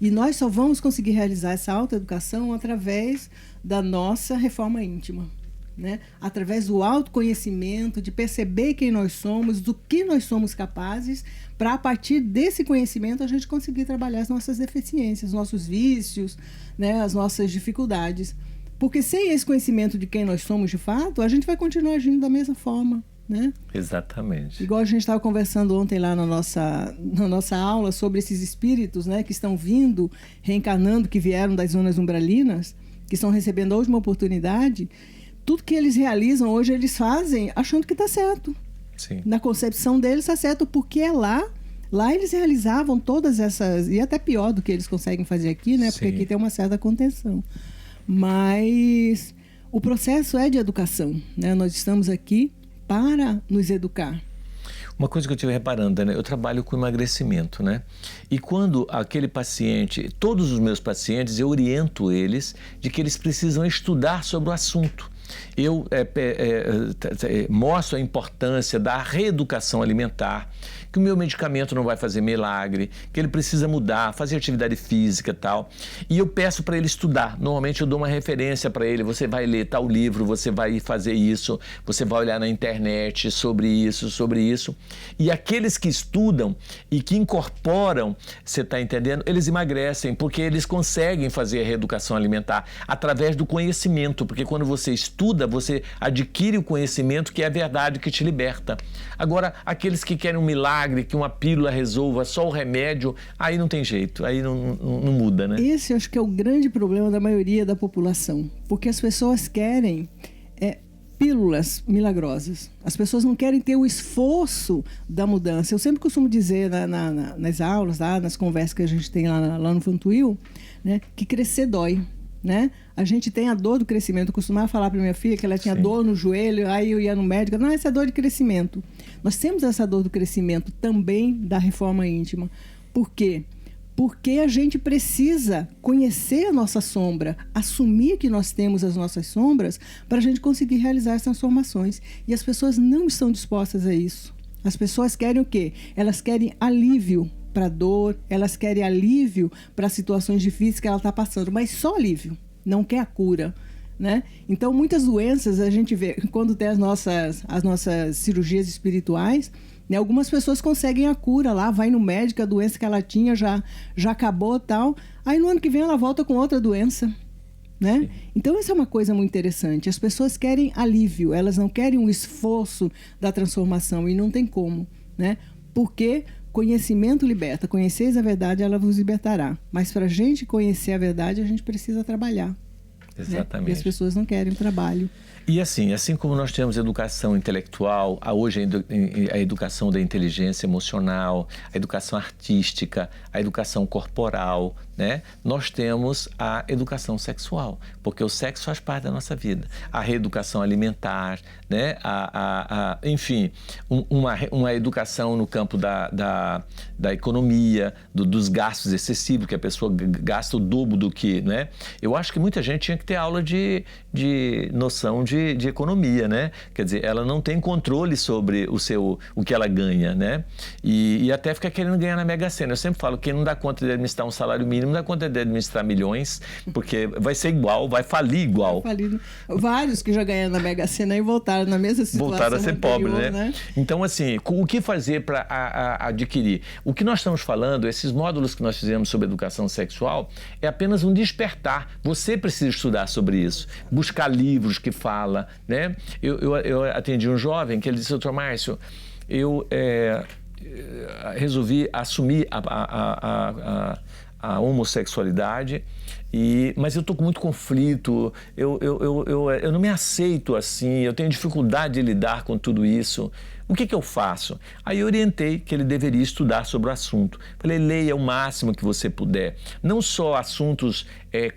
E nós só vamos conseguir realizar essa autoeducação através da nossa reforma íntima. Né? Através do autoconhecimento, de perceber quem nós somos, do que nós somos capazes, para a partir desse conhecimento a gente conseguir trabalhar as nossas deficiências, os nossos vícios, né? As nossas dificuldades. Porque sem esse conhecimento de quem nós somos de fato, a gente vai continuar agindo da mesma forma. Né? Exatamente. Igual a gente estava conversando ontem lá na nossa aula sobre esses espíritos, né, que estão vindo, reencarnando, que vieram das zonas umbralinas, que estão recebendo a última oportunidade. Tudo que eles realizam hoje, eles fazem achando que está certo. Sim. Na concepção deles está certo, porque é lá eles realizavam todas essas, e até pior do que eles conseguem fazer aqui, né? Porque aqui tem uma certa contenção. Mas o processo é de educação, né? Nós estamos aqui para nos educar. Uma coisa que eu estive reparando, né? Eu trabalho com emagrecimento, né? E quando aquele paciente, todos os meus pacientes, eu oriento eles de que eles precisam estudar sobre o assunto. Eu mostro a importância da reeducação alimentar, que o meu medicamento não vai fazer milagre, que ele precisa mudar, fazer atividade física e tal. E eu peço para ele estudar. Normalmente eu dou uma referência para ele, você vai ler tal livro, você vai fazer isso, você vai olhar na internet sobre isso. E aqueles que estudam e que incorporam, você está entendendo? Eles emagrecem, porque eles conseguem fazer a reeducação alimentar através do conhecimento, porque quando você estuda, você adquire o conhecimento que é a verdade que te liberta. Agora, aqueles que querem um milagre, que uma pílula resolva só o remédio, aí não tem jeito, aí não muda, né? Esse eu acho que é o grande problema da maioria da população, porque as pessoas querem pílulas milagrosas. As pessoas não querem ter o esforço da mudança. Eu sempre costumo dizer nas aulas, nas conversas que a gente tem lá no Fantuil, né, que crescer dói. Né? A gente tem a dor do crescimento. Eu costumava falar para minha filha que ela tinha dor no joelho, aí eu ia no médico, não, essa é dor de crescimento. Nós temos essa dor do crescimento também da reforma íntima. Por quê? porque a gente precisa conhecer a nossa sombra, assumir que nós temos as nossas sombras para a gente conseguir realizar as transformações. E as pessoas não estão dispostas a isso. As pessoas querem o quê? Elas querem alívio para a dor, elas querem alívio para as situações difíceis que ela está passando, mas só alívio, não quer a cura, né? Então, muitas doenças a gente vê, quando tem as nossas cirurgias espirituais, né, algumas pessoas conseguem a cura lá, vai no médico, a doença que ela tinha já acabou e tal, aí no ano que vem ela volta com outra doença, né? Então, isso é uma coisa muito interessante. As pessoas querem alívio, elas não querem um esforço da transformação, e não tem como, né? Porque conhecimento liberta. Conheceis a verdade, ela vos libertará. Mas para a gente conhecer a verdade, a gente precisa trabalhar. Exatamente. Né? E as pessoas não querem trabalho. E assim como nós temos educação intelectual, hoje a educação da inteligência emocional, a educação artística, a educação corporal, né? Nós temos a educação sexual, porque o sexo faz parte da nossa vida. A reeducação alimentar, né? Enfim, uma educação no campo da economia, dos gastos excessivos, que a pessoa gasta o dobro do que, né? Eu acho que muita gente tinha que ter aula de noção de economia, né? Quer dizer, ela não tem controle sobre o que ela ganha, né? E até fica querendo ganhar na Mega Sena. Eu sempre falo, quem não dá conta de administrar um salário mínimo, não dá conta de administrar milhões, porque vai ser igual, vai falir igual. Vários que já ganharam na Mega Sena e voltaram na mesma situação. Voltaram a ser anterior, pobre, né? Então, assim, o que fazer para adquirir? O que nós estamos falando, esses módulos que nós fizemos sobre educação sexual, é apenas um despertar. Você precisa estudar sobre isso, buscar livros que falam, né? Eu atendi um jovem que ele disse, doutor Márcio, eu resolvi assumir a homossexualidade, mas eu estou com muito conflito, eu não me aceito assim, eu tenho dificuldade de lidar com tudo isso. O que eu faço? Aí eu orientei que ele deveria estudar sobre o assunto. Falei, leia o máximo que você puder. Não só assuntos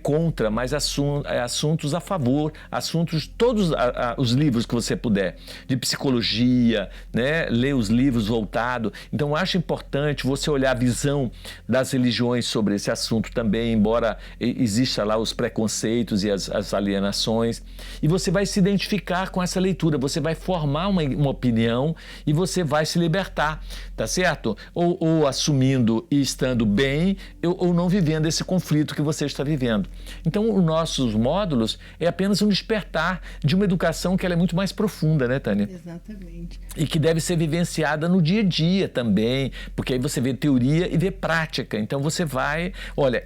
contra, mas assuntos a favor, assuntos, todos os livros que você puder, de psicologia, né? Ler os livros voltados. Então, eu acho importante você olhar a visão das religiões sobre esse assunto também, embora exista lá os preconceitos e as alienações. E você vai se identificar com essa leitura, você vai formar uma opinião e você vai se libertar, tá certo? Ou assumindo e estando bem, ou não vivendo esse conflito que você está vivendo. Então, os nossos módulos é apenas um despertar de uma educação que ela é muito mais profunda, né, Tânia? Exatamente. E que deve ser vivenciada no dia a dia também, porque aí você vê teoria e vê prática. Então, você vai... Olha,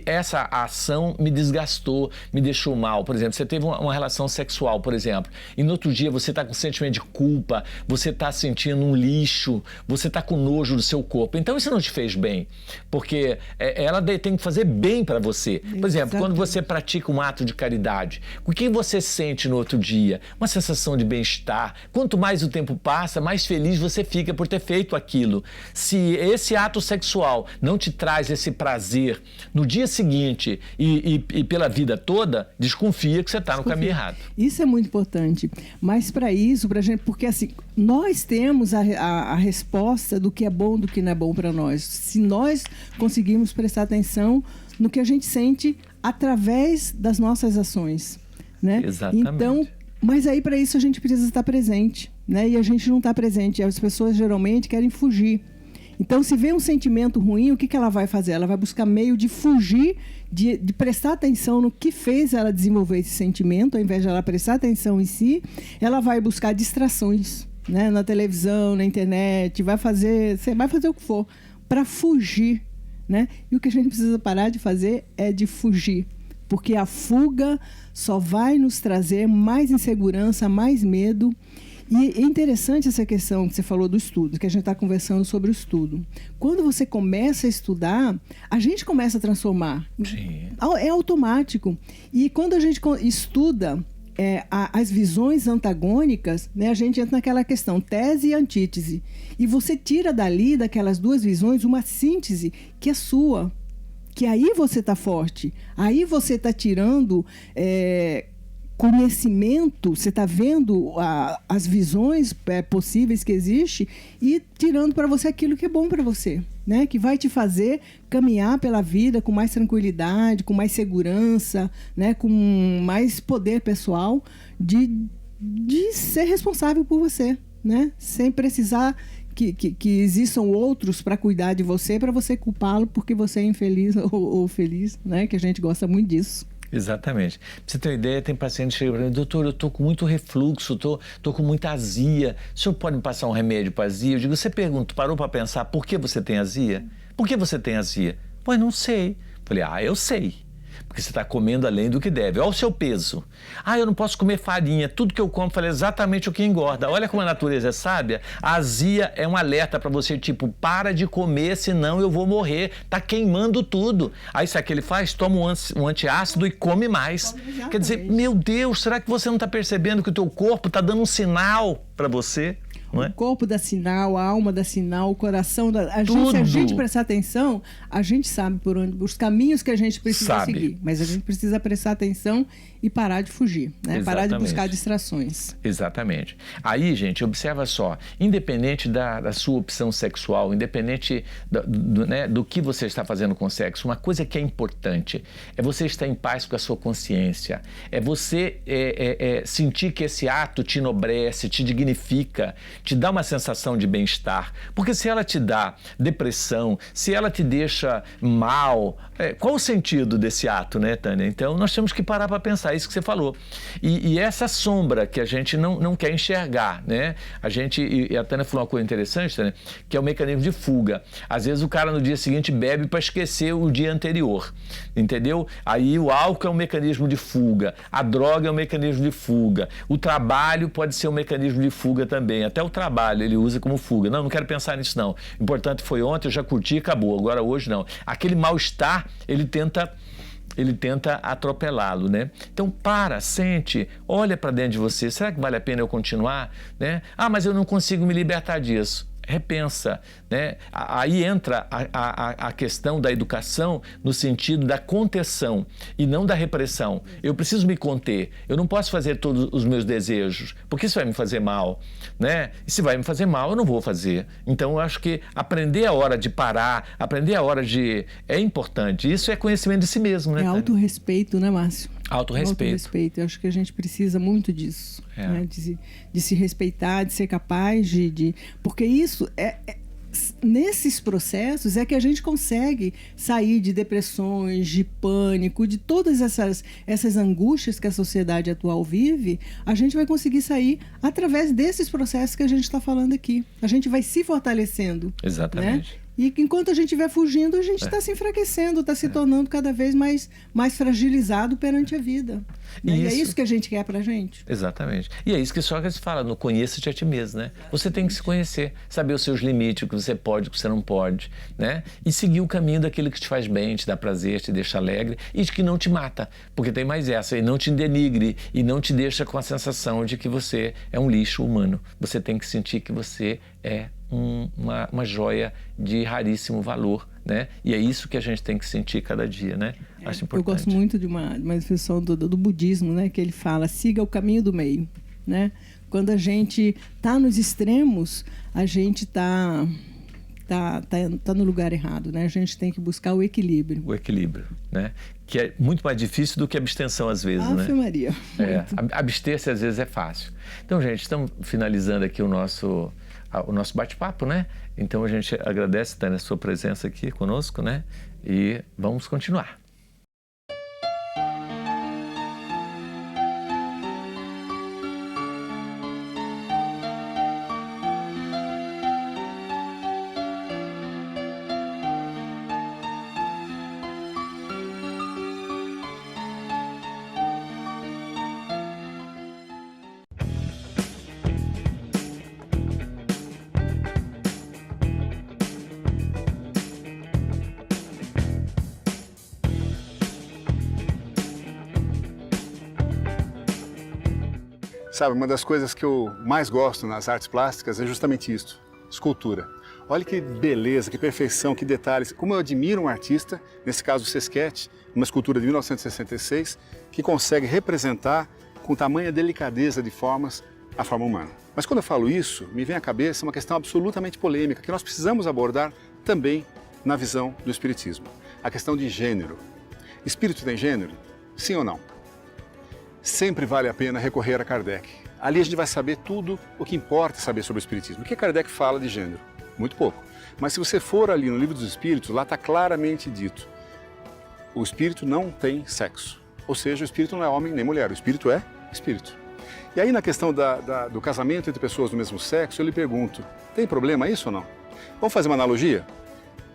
essa ação me desgastou, me deixou mal. Por exemplo, você teve uma relação sexual, por exemplo, e no outro dia você está com sentimento de culpa, você está sentindo um lixo, você está com nojo do seu corpo. Então, isso não te fez bem, porque ela tem que fazer bem para você. Por exemplo, quando você pratica um ato de caridade, o que você sente no outro dia? Uma sensação de bem-estar. Quanto mais o tempo passa, mais feliz você fica por ter feito aquilo. Se esse ato sexual não te traz esse prazer no dia seguinte e pela vida toda, desconfia que você está no caminho errado. Isso é muito importante. Mas para isso, pra gente, porque assim, nós temos a resposta do que é bom, do que não é bom para nós. Se nós conseguirmos prestar atenção no que a gente sente através das nossas ações, né? Exatamente. Então, mas aí para isso a gente precisa estar presente, né? E a gente não está presente. As pessoas geralmente querem fugir. Então, se vê um sentimento ruim, o que ela vai fazer? Ela vai buscar meio de fugir, de prestar atenção no que fez ela desenvolver esse sentimento, ao invés de ela prestar atenção em si, ela vai buscar distrações, né? Na televisão, na internet, vai fazer o que for para fugir, né? E o que a gente precisa parar de fazer é de fugir, porque a fuga só vai nos trazer mais insegurança, mais medo. E é interessante essa questão que você falou do estudo, que a gente está conversando sobre o estudo. Quando você começa a estudar, a gente começa a transformar. Sim. É automático. E quando a gente estuda as visões antagônicas, né, a gente entra naquela questão tese e antítese. E você tira dali, daquelas duas visões, uma síntese que é sua. Que aí você está forte. Aí você está tirando... conhecimento, você está vendo as visões possíveis que existem e tirando para você aquilo que é bom para você. né? Que vai te fazer caminhar pela vida com mais tranquilidade, com mais segurança, né? Com mais poder pessoal de ser responsável por você, né? Sem precisar que existam outros para cuidar de você, para você culpá-lo porque você é infeliz ou feliz, né? Que a gente gosta muito disso. Exatamente. Pra você ter uma ideia, tem paciente que chega para mim: doutor, eu estou com muito refluxo, tô com muita azia, o senhor pode me passar um remédio para azia? Eu digo: você parou para pensar por que você tem azia? Por que você tem azia? Pois não sei. Falei: eu sei. Porque você está comendo além do que deve. Olha o seu peso. Eu não posso comer farinha. Tudo que eu como, falei, exatamente o que engorda. Olha como a natureza é sábia. A azia é um alerta para você, tipo, para de comer, senão eu vou morrer. Tá queimando tudo. Aí sabe o que ele faz? Toma um antiácido e come mais. Quer dizer, meu Deus, será que você não está percebendo que o teu corpo está dando um sinal para você? O corpo dá sinal, a alma dá sinal, o coração dá... Se a gente prestar atenção, a gente sabe por onde, os caminhos que a gente precisa seguir. Mas a gente precisa prestar atenção e parar de fugir, né? Parar de buscar distrações. Exatamente. Aí, gente, observa só, independente da sua opção sexual, independente do que você está fazendo com o sexo, uma coisa que é importante é você estar em paz com a sua consciência, é você sentir que esse ato te enobrece, te dignifica, te dá uma sensação de bem-estar. Porque se ela te dá depressão, se ela te deixa mal, qual o sentido desse ato, né, Tânia? Então, nós temos que parar para pensar isso que você falou. E essa sombra que a gente não quer enxergar, né? E a Tânia falou uma coisa interessante, Tânia, que é o mecanismo de fuga. Às vezes o cara no dia seguinte bebe para esquecer o dia anterior, entendeu? Aí o álcool é um mecanismo de fuga, a droga é um mecanismo de fuga, o trabalho pode ser um mecanismo de fuga também. Até o trabalho ele usa como fuga. Não quero pensar nisso não. O importante foi ontem, eu já curti e acabou. Agora hoje não. Aquele mal-estar, ele tenta atropelá-lo, né? Então sente, olha para dentro de você. Será que vale a pena eu continuar, né? Mas eu não consigo me libertar disso. Repensa, né? Aí entra a questão da educação no sentido da contenção e não da repressão. Eu preciso me conter, eu não posso fazer todos os meus desejos, porque isso vai me fazer mal, né? E se vai me fazer mal, eu não vou fazer. Então eu acho que aprender a hora de parar, aprender a hora é importante. Isso é conhecimento de si mesmo, né? É autorrespeito, né, Márcio? Autorrespeito. Eu acho que a gente precisa muito disso, né? De se respeitar, de ser capaz porque isso nesses processos é que a gente consegue sair de depressões, de pânico, de todas essas angústias que a sociedade atual vive. A gente vai conseguir sair através desses processos que a gente está falando aqui. A gente vai se fortalecendo. Exatamente. Né? E enquanto a gente estiver fugindo, a gente está se enfraquecendo, está se tornando cada vez mais fragilizado perante a vida. Né? E é isso que a gente quer pra gente. Exatamente. E é isso que Sócrates fala, no conheça-te a ti mesmo, né? Você tem que se conhecer, saber os seus limites, o que você pode, o que você não pode, né? E seguir o caminho daquilo que te faz bem, te dá prazer, te deixa alegre e que não te mata, porque tem mais essa, e não te denigre, e não te deixa com a sensação de que você é um lixo humano. Você tem que sentir que você é uma joia de raríssimo valor, né? E é isso que a gente tem que sentir cada dia, né? Acho importante. Eu gosto muito de uma definição do budismo, né? Que ele fala, siga o caminho do meio, né? Quando a gente está nos extremos, a gente está no lugar errado, né? A gente tem que buscar o equilíbrio. O equilíbrio, né? Que é muito mais difícil do que a abstenção às vezes, né? Ave Maria. Abster-se às vezes é fácil. Então, gente, estamos finalizando aqui o nosso bate-papo, né? Então a gente agradece, Tânia, a sua presença aqui conosco, né? E vamos continuar. Sabe, uma das coisas que eu mais gosto nas artes plásticas é justamente isso, escultura. Olha que beleza, que perfeição, que detalhes. Como eu admiro um artista, nesse caso o Sesquete, uma escultura de 1966, que consegue representar com tamanha delicadeza de formas a forma humana. Mas quando eu falo isso, me vem à cabeça uma questão absolutamente polêmica que nós precisamos abordar também na visão do Espiritismo. A questão de gênero. Espírito tem gênero? Sim ou não? Sempre vale a pena recorrer a Kardec. Ali a gente vai saber tudo o que importa saber sobre o Espiritismo. O que Kardec fala de gênero? Muito pouco. Mas se você for ali no Livro dos Espíritos, lá está claramente dito: o espírito não tem sexo. Ou seja, o espírito não é homem nem mulher, o espírito é espírito. E aí na questão do casamento entre pessoas do mesmo sexo, eu lhe pergunto, tem problema isso ou não? Vamos fazer uma analogia?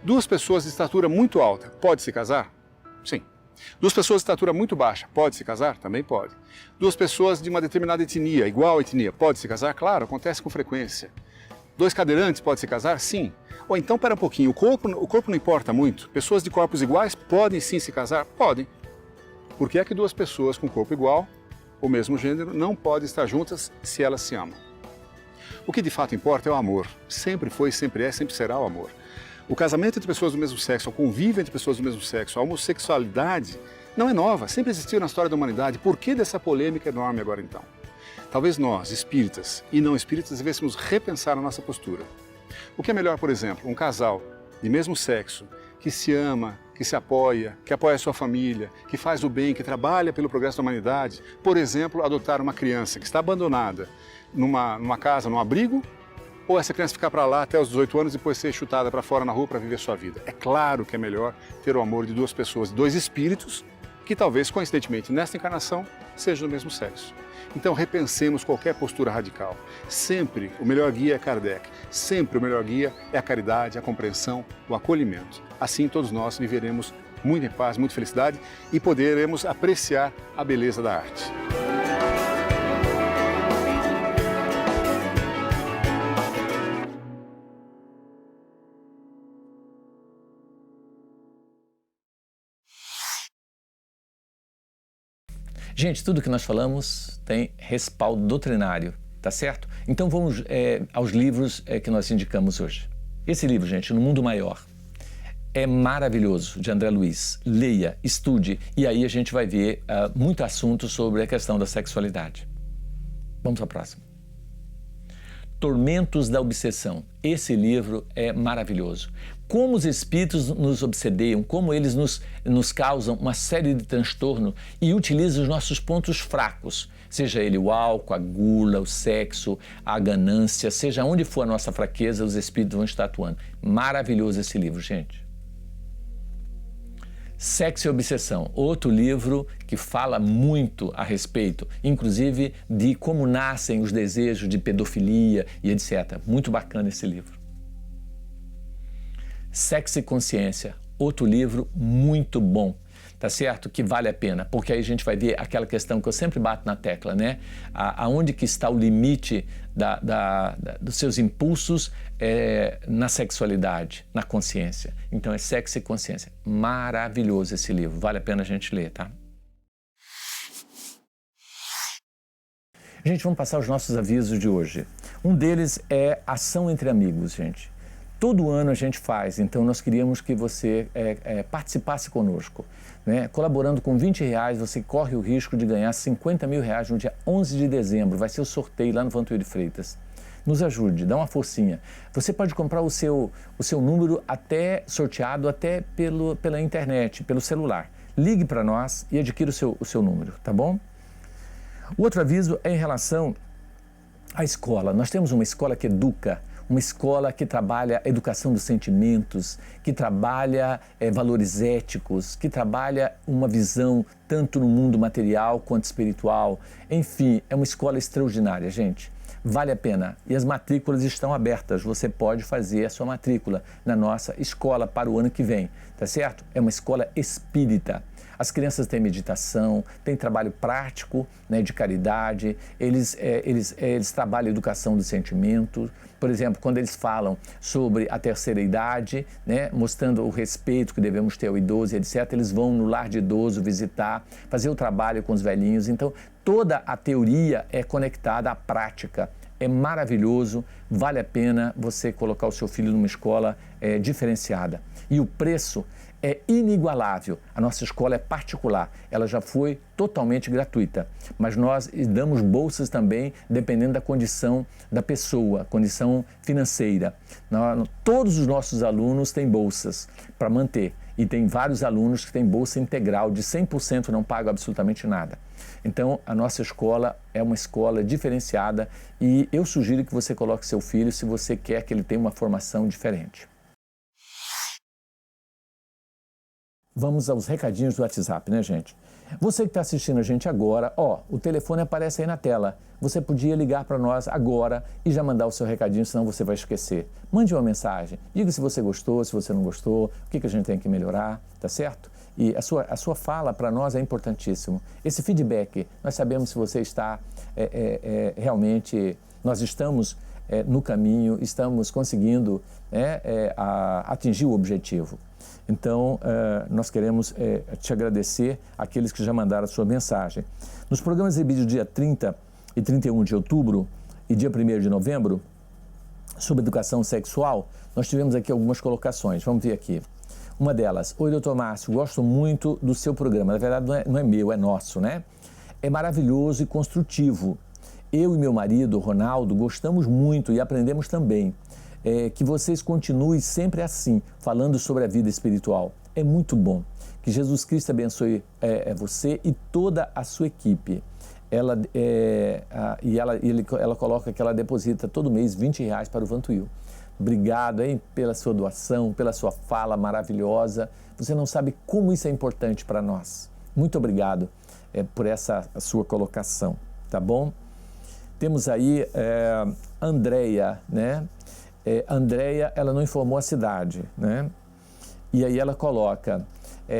Duas pessoas de estatura muito alta, pode se casar? Sim. Duas pessoas de estatura muito baixa, pode se casar? Também pode. Duas pessoas de uma determinada etnia, igual etnia, pode se casar? Claro, acontece com frequência. Dois cadeirantes pode se casar? Sim. Ou então, pera um pouquinho, o corpo não importa muito? Pessoas de corpos iguais podem sim se casar? Podem. Por que é que duas pessoas com corpo igual, ou mesmo gênero, não podem estar juntas se elas se amam? O que de fato importa é o amor. Sempre foi, sempre é, sempre será o amor. O casamento entre pessoas do mesmo sexo, o convívio entre pessoas do mesmo sexo, a homossexualidade não é nova, sempre existiu na história da humanidade. Por que dessa polêmica enorme agora então? Talvez nós, espíritas e não espíritas, devêssemos repensar a nossa postura. O que é melhor, por exemplo, um casal de mesmo sexo que se ama, que se apoia, que apoia a sua família, que faz o bem, que trabalha pelo progresso da humanidade, por exemplo, adotar uma criança que está abandonada numa casa, num abrigo, ou essa criança ficar para lá até os 18 anos e depois ser chutada para fora na rua para viver sua vida. É claro que é melhor ter o amor de duas pessoas, de dois espíritos, que talvez, coincidentemente, nesta encarnação, sejam do mesmo sexo. Então, repensemos qualquer postura radical. Sempre o melhor guia é Kardec. Sempre o melhor guia é a caridade, a compreensão, o acolhimento. Assim, todos nós viveremos muito em paz, muita felicidade e poderemos apreciar a beleza da arte. Gente, tudo que nós falamos tem respaldo doutrinário, tá certo? Então vamos aos livros que nós indicamos hoje. Esse livro, gente, No Mundo Maior, é maravilhoso, de André Luiz. Leia, estude, e aí a gente vai ver muito assunto sobre a questão da sexualidade. Vamos ao próximo. Tormentos da Obsessão. Esse livro é maravilhoso. Como os espíritos nos obsedeiam, como eles nos causam uma série de transtorno e utilizam os nossos pontos fracos, seja ele o álcool, a gula, o sexo, a ganância, seja onde for a nossa fraqueza, os espíritos vão estar atuando. Maravilhoso esse livro, gente. Sexo e Obsessão, outro livro que fala muito a respeito, inclusive de como nascem os desejos de pedofilia e etc. Muito bacana esse livro. Sexo e Consciência, outro livro muito bom, tá certo? Que vale a pena, porque aí a gente vai ver aquela questão que eu sempre bato na tecla, né? Aonde que está o limite dos seus impulsos na sexualidade, na consciência. Então é Sexo e Consciência. Maravilhoso esse livro, vale a pena a gente ler, tá? Gente, vamos passar os nossos avisos de hoje. Um deles é Ação Entre Amigos, gente. Todo ano a gente faz, então nós queríamos que você participasse conosco. Né? Colaborando com R$20, você corre o risco de ganhar R$50 mil no dia 11 de dezembro. Vai ser o sorteio lá no Vantuil de Freitas. Nos ajude, dá uma forcinha. Você pode comprar o seu número sorteado até pela internet, pelo celular. Ligue para nós e adquira o seu número, tá bom? O outro aviso é em relação à escola. Nós temos uma escola que educa, uma escola que trabalha a educação dos sentimentos, que trabalha valores éticos, que trabalha uma visão tanto no mundo material quanto espiritual. Enfim, é uma escola extraordinária, gente. Vale a pena. E as matrículas estão abertas. Você pode fazer a sua matrícula na nossa escola para o ano que vem, tá certo? É uma escola espírita. As crianças têm meditação, têm trabalho prático, né, de caridade, eles trabalham a educação dos sentimentos. Por exemplo, quando eles falam sobre a terceira idade, né, mostrando o respeito que devemos ter ao idoso, etc., eles vão no lar de idoso visitar, fazer o trabalho com os velhinhos. Então, toda a teoria é conectada à prática. É maravilhoso, vale a pena você colocar o seu filho numa escola diferenciada. E o preço é inigualável. A nossa escola é particular, ela já foi totalmente gratuita, mas nós damos bolsas também dependendo da condição da pessoa, condição financeira. Todos os nossos alunos têm bolsas para manter e tem vários alunos que têm bolsa integral de 100%, não pagam absolutamente nada. Então, a nossa escola é uma escola diferenciada e eu sugiro que você coloque seu filho se você quer que ele tenha uma formação diferente. Vamos aos recadinhos do WhatsApp, né, gente? Você que está assistindo a gente agora, o telefone aparece aí na tela. Você podia ligar para nós agora e já mandar o seu recadinho, senão você vai esquecer. Mande uma mensagem, diga se você gostou, se você não gostou, o que a gente tem que melhorar, tá certo? E a sua fala para nós é importantíssimo. Esse feedback, nós sabemos se você está realmente, nós estamos no caminho, estamos conseguindo atingir o objetivo. Então, nós queremos te agradecer àqueles que já mandaram a sua mensagem. Nos programas exibidos dia 30 e 31 de outubro e dia 1º de novembro, sobre educação sexual, nós tivemos aqui algumas colocações. Vamos ver aqui. Uma delas: oi, doutor Márcio, gosto muito do seu programa. Na verdade, não é meu, é nosso, né? É maravilhoso e construtivo. Eu e meu marido, Ronaldo, gostamos muito e aprendemos também. Que vocês continuem sempre assim, falando sobre a vida espiritual. É muito bom. Que Jesus Cristo abençoe você e toda a sua equipe. Ela coloca que ela deposita todo mês R$20 para o Vantuil. Obrigado, hein, pela sua doação, pela sua fala maravilhosa. Você não sabe como isso é importante para nós. Muito obrigado por essa sua colocação, tá bom? Temos aí Andréia, né? Andréia, ela não informou a cidade, né? E aí ela coloca: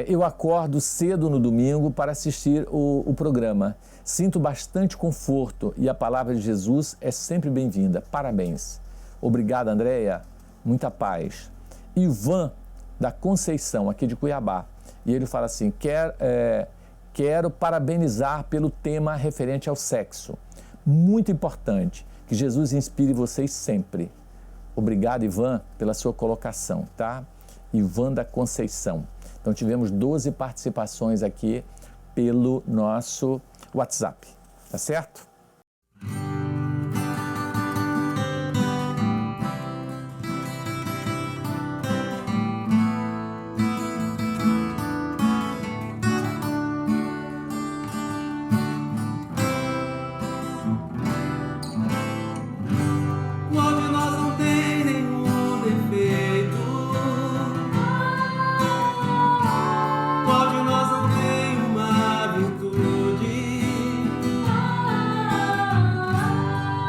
eu acordo cedo no domingo para assistir o programa. Sinto bastante conforto e a palavra de Jesus é sempre bem-vinda. Parabéns. Obrigado, Andréia. Muita paz. Ivan, da Conceição, aqui de Cuiabá. E ele fala assim: quero parabenizar pelo tema referente ao sexo. Muito importante. Que Jesus inspire vocês sempre. Obrigado, Ivan, pela sua colocação, tá? Ivan da Conceição. Então, tivemos 12 participações aqui pelo nosso WhatsApp, tá certo?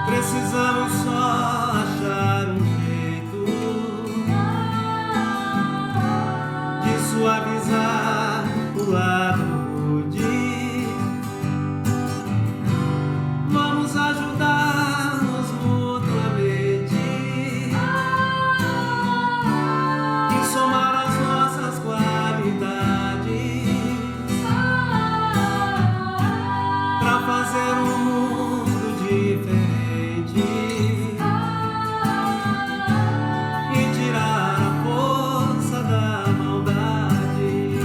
Precisamos só achar um jeito de suavizar o lado rude. Vamos ajudar-nos mutuamente e somar as nossas qualidades para fazer um mundo diferente. E tirar a força da maldade.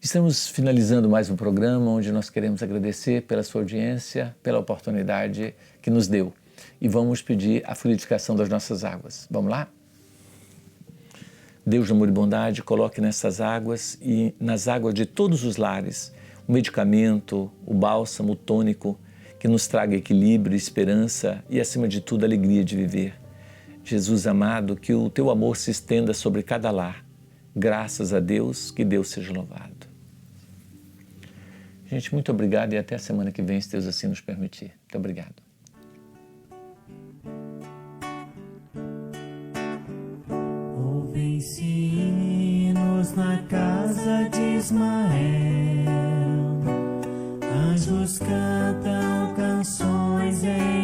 Estamos finalizando mais um programa onde nós queremos agradecer pela sua audiência, pela oportunidade que nos deu. E vamos pedir a fluidificação das nossas águas. Vamos lá? Deus de amor e bondade, coloque nessas águas e nas águas de todos os lares o medicamento, o bálsamo, o tônico, que nos traga equilíbrio, esperança e, acima de tudo, alegria de viver. Jesus amado, que o teu amor se estenda sobre cada lar. Graças a Deus, que Deus seja louvado. Gente, muito obrigado e até a semana que vem, se Deus assim nos permitir. Muito obrigado. Ouvem-se hinos na casa de Ismael, anjos cantam canções em